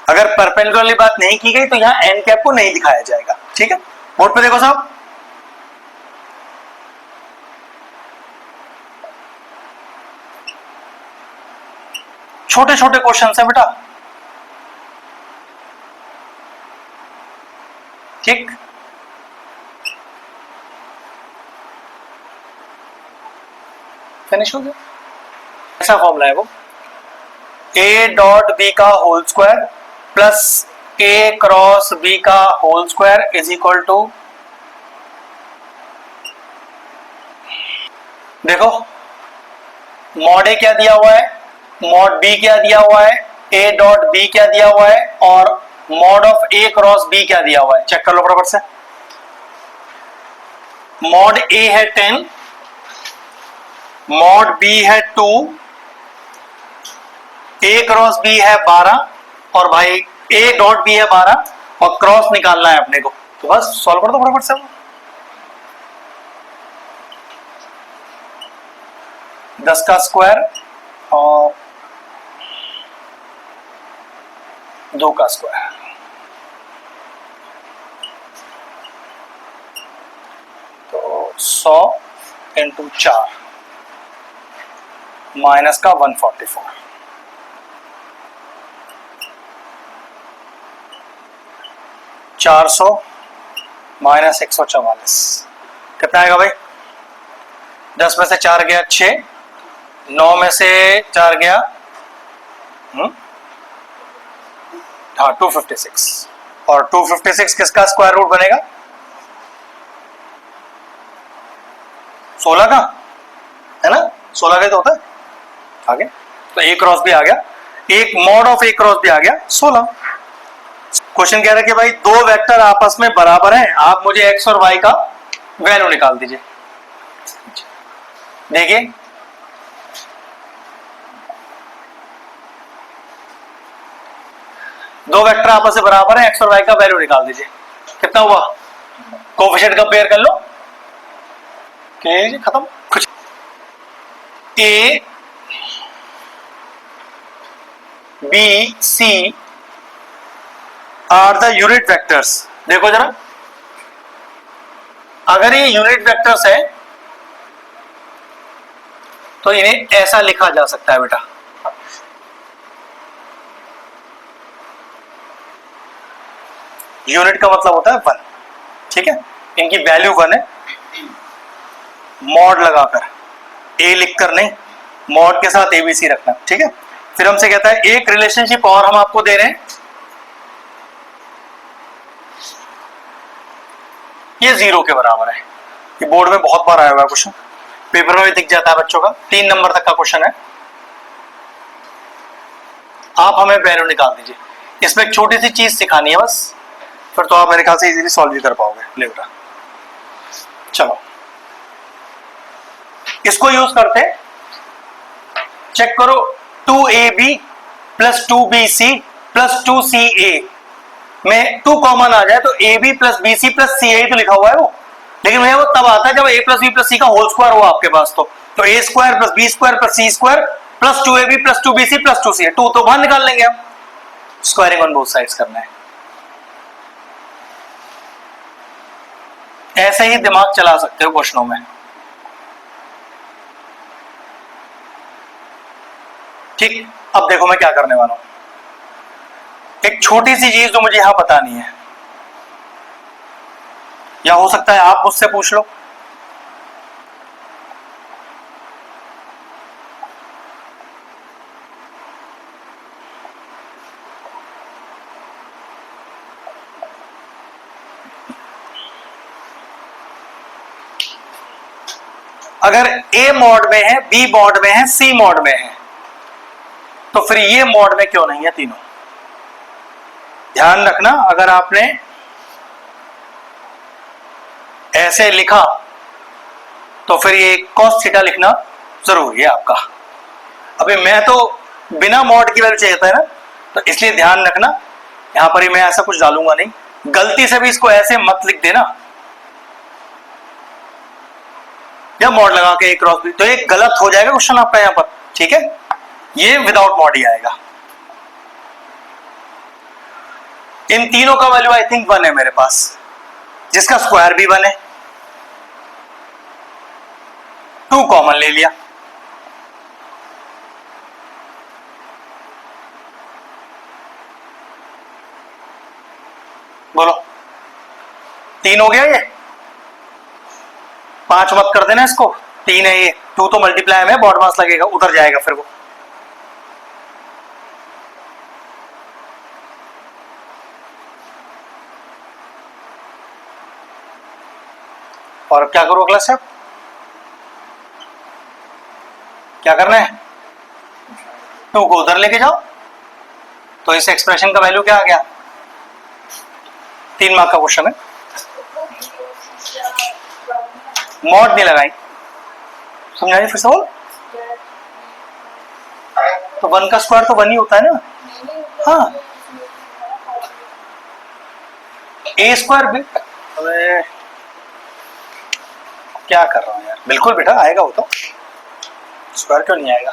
अगर परपेंडिकुलर वाली बात नहीं की गई तो यहां एन कैप को नहीं दिखाया जाएगा। ठीक है, बोर्ड पे देखो साहब, छोटे छोटे क्वेश्चन है बेटा। ठीक, फिनिश हो गया। ऐसा फॉर्मूला है वो, ए डॉट बी का whole square plus A cross B का whole square is equal to, देखो मॉड ए क्या दिया हुआ है, मॉड बी क्या दिया हुआ है, ए डॉट बी क्या दिया हुआ है, और mod of A cross B क्या दिया हुआ है, चेक कर लो फटाफट से। मॉड ए है 10, मॉड बी है 2, ए क्रॉस बी है 12 और भाई ए डॉट बी है 12 और क्रॉस निकालना है अपने को, तो बस सॉल्व कर दो फटाफट से। 10 का स्क्वायर और 2 का स्क्वायर, तो 100 इंटू 4 माइनस का 144, 400 माइनस 144 कितना आएगा भाई? 10 में से 4 गया 6, 9 में से 4 गया हाँ 256, और 256 किसका स्क्वायर रूट बनेगा? 16 का, है ना? 16 का तो होता है आगे, तो ए क्रॉस भी आ गया, एक मॉड ऑफ ए क्रॉस भी आ गया 16। क्वेश्चन कह रहा है कि भाई दो वेक्टर आपस में बराबर हैं, आप मुझे एक्स और वाई का वैल्यू निकाल दीजिए। देखिए दो वेक्टर आपस में बराबर हैं, एक्स और वाई का वैल्यू निकाल दीजिए। कितना हुआ? कोएफिशिएंट कंपेयर कर लो, के खत्म। कुछ A B C are the unit vectors. देखो जरा, अगर ये यूनिट वेक्टर्स है तो इन्हें ऐसा लिखा जा सकता है बेटा, यूनिट का मतलब होता है 1, ठीक है? इनकी वैल्यू 1 है, मॉड लगाकर, ए लिखकर नहीं, मॉड के साथ एबीसी रखना, ठीक है? फिर हमसे कहता है एक रिलेशनशिप और हम आपको दे रहे हैं, ये 0 के बराबर है। ये बोर्ड में बहुत बार आया हुआ है क्वेश्चन, पेपर में भी दिख जाता है बच्चों का, 3 नंबर तक का क्वेश्चन है। आप हमें वैल्यू निकाल दीजिए, इसमें एक छोटी सी चीज सिखानी है बस, फिर तो आप मेरे ख्याल से इजीली सॉल्व भी कर पाओगे। ले बेटा चलो इसको यूज करते, चेक करो 2ab plus 2bc plus 2ca में 2 कॉमन आ जाए तो ab plus bc plus ca तो लिखा हुआ है वो, लेकिन भैया वो तब आता है जब a plus b plus c का होल स्क्वायर हो आपके पास, तो a square plus b square plus c square plus 2ab plus 2bc plus 2ca, 2 तो बाहर निकाल लेंगे हम, स्क्वायरिंग ऑन बोथ साइड्स करना है। ऐसे ही दिमाग चला सकते हो क्वेश्चनों में, ठीक? अब देखो मैं क्या करने वाला हूं, एक छोटी सी चीज जो मुझे यहां बतानी है, या हो सकता है आप मुझसे पूछ लो। अगर ए मॉड में है, बी मॉड में है, सी मॉड में है, तो फिर ये मॉड में क्यों नहीं है तीनों? ध्यान रखना, अगर आपने ऐसे लिखा तो फिर ये cos थीटा लिखना जरूरी है आपका। अभी मैं तो बिना मॉड की वैल्यू चाहिए था ना, तो इसलिए ध्यान रखना, यहां पर ही मैं ऐसा कुछ डालूंगा नहीं, गलती से भी इसको ऐसे मत लिख देना या मॉड लगा के एक क्रॉस, तो ये गलत हो जाएगा क्वेश्चन आपका यहां पर, ठीक है? ये विदाउट मॉड ही आएगा। इन तीनों का वैल्यू आई थिंक 1 है मेरे पास, जिसका स्क्वायर भी 1 है, 2 कॉमन ले लिया, बोलो 3 हो गया, ये 5 मत कर देना इसको, 3 है ये, 2 तो मल्टीप्लाई में बॉड मास लगेगा, उधर जाएगा फिर वो। और क्या करो अगला स्टेप, क्या करना है? 2 को उधर लेके जाओ, तो इस एक्सप्रेशन का वैल्यू क्या आ गया? 3 मार्क का क्वेश्चन है, मॉड नहीं लगाई, समझाइए फिर से बोल। तो 1 का स्क्वायर तो 1 ही होता है ना। हाँ, ए स्क्वायर भी। अबे क्या कर रहा हूँ यार, बिल्कुल बेटा आएगा वो तो, स्क्वायर क्यों नहीं आएगा।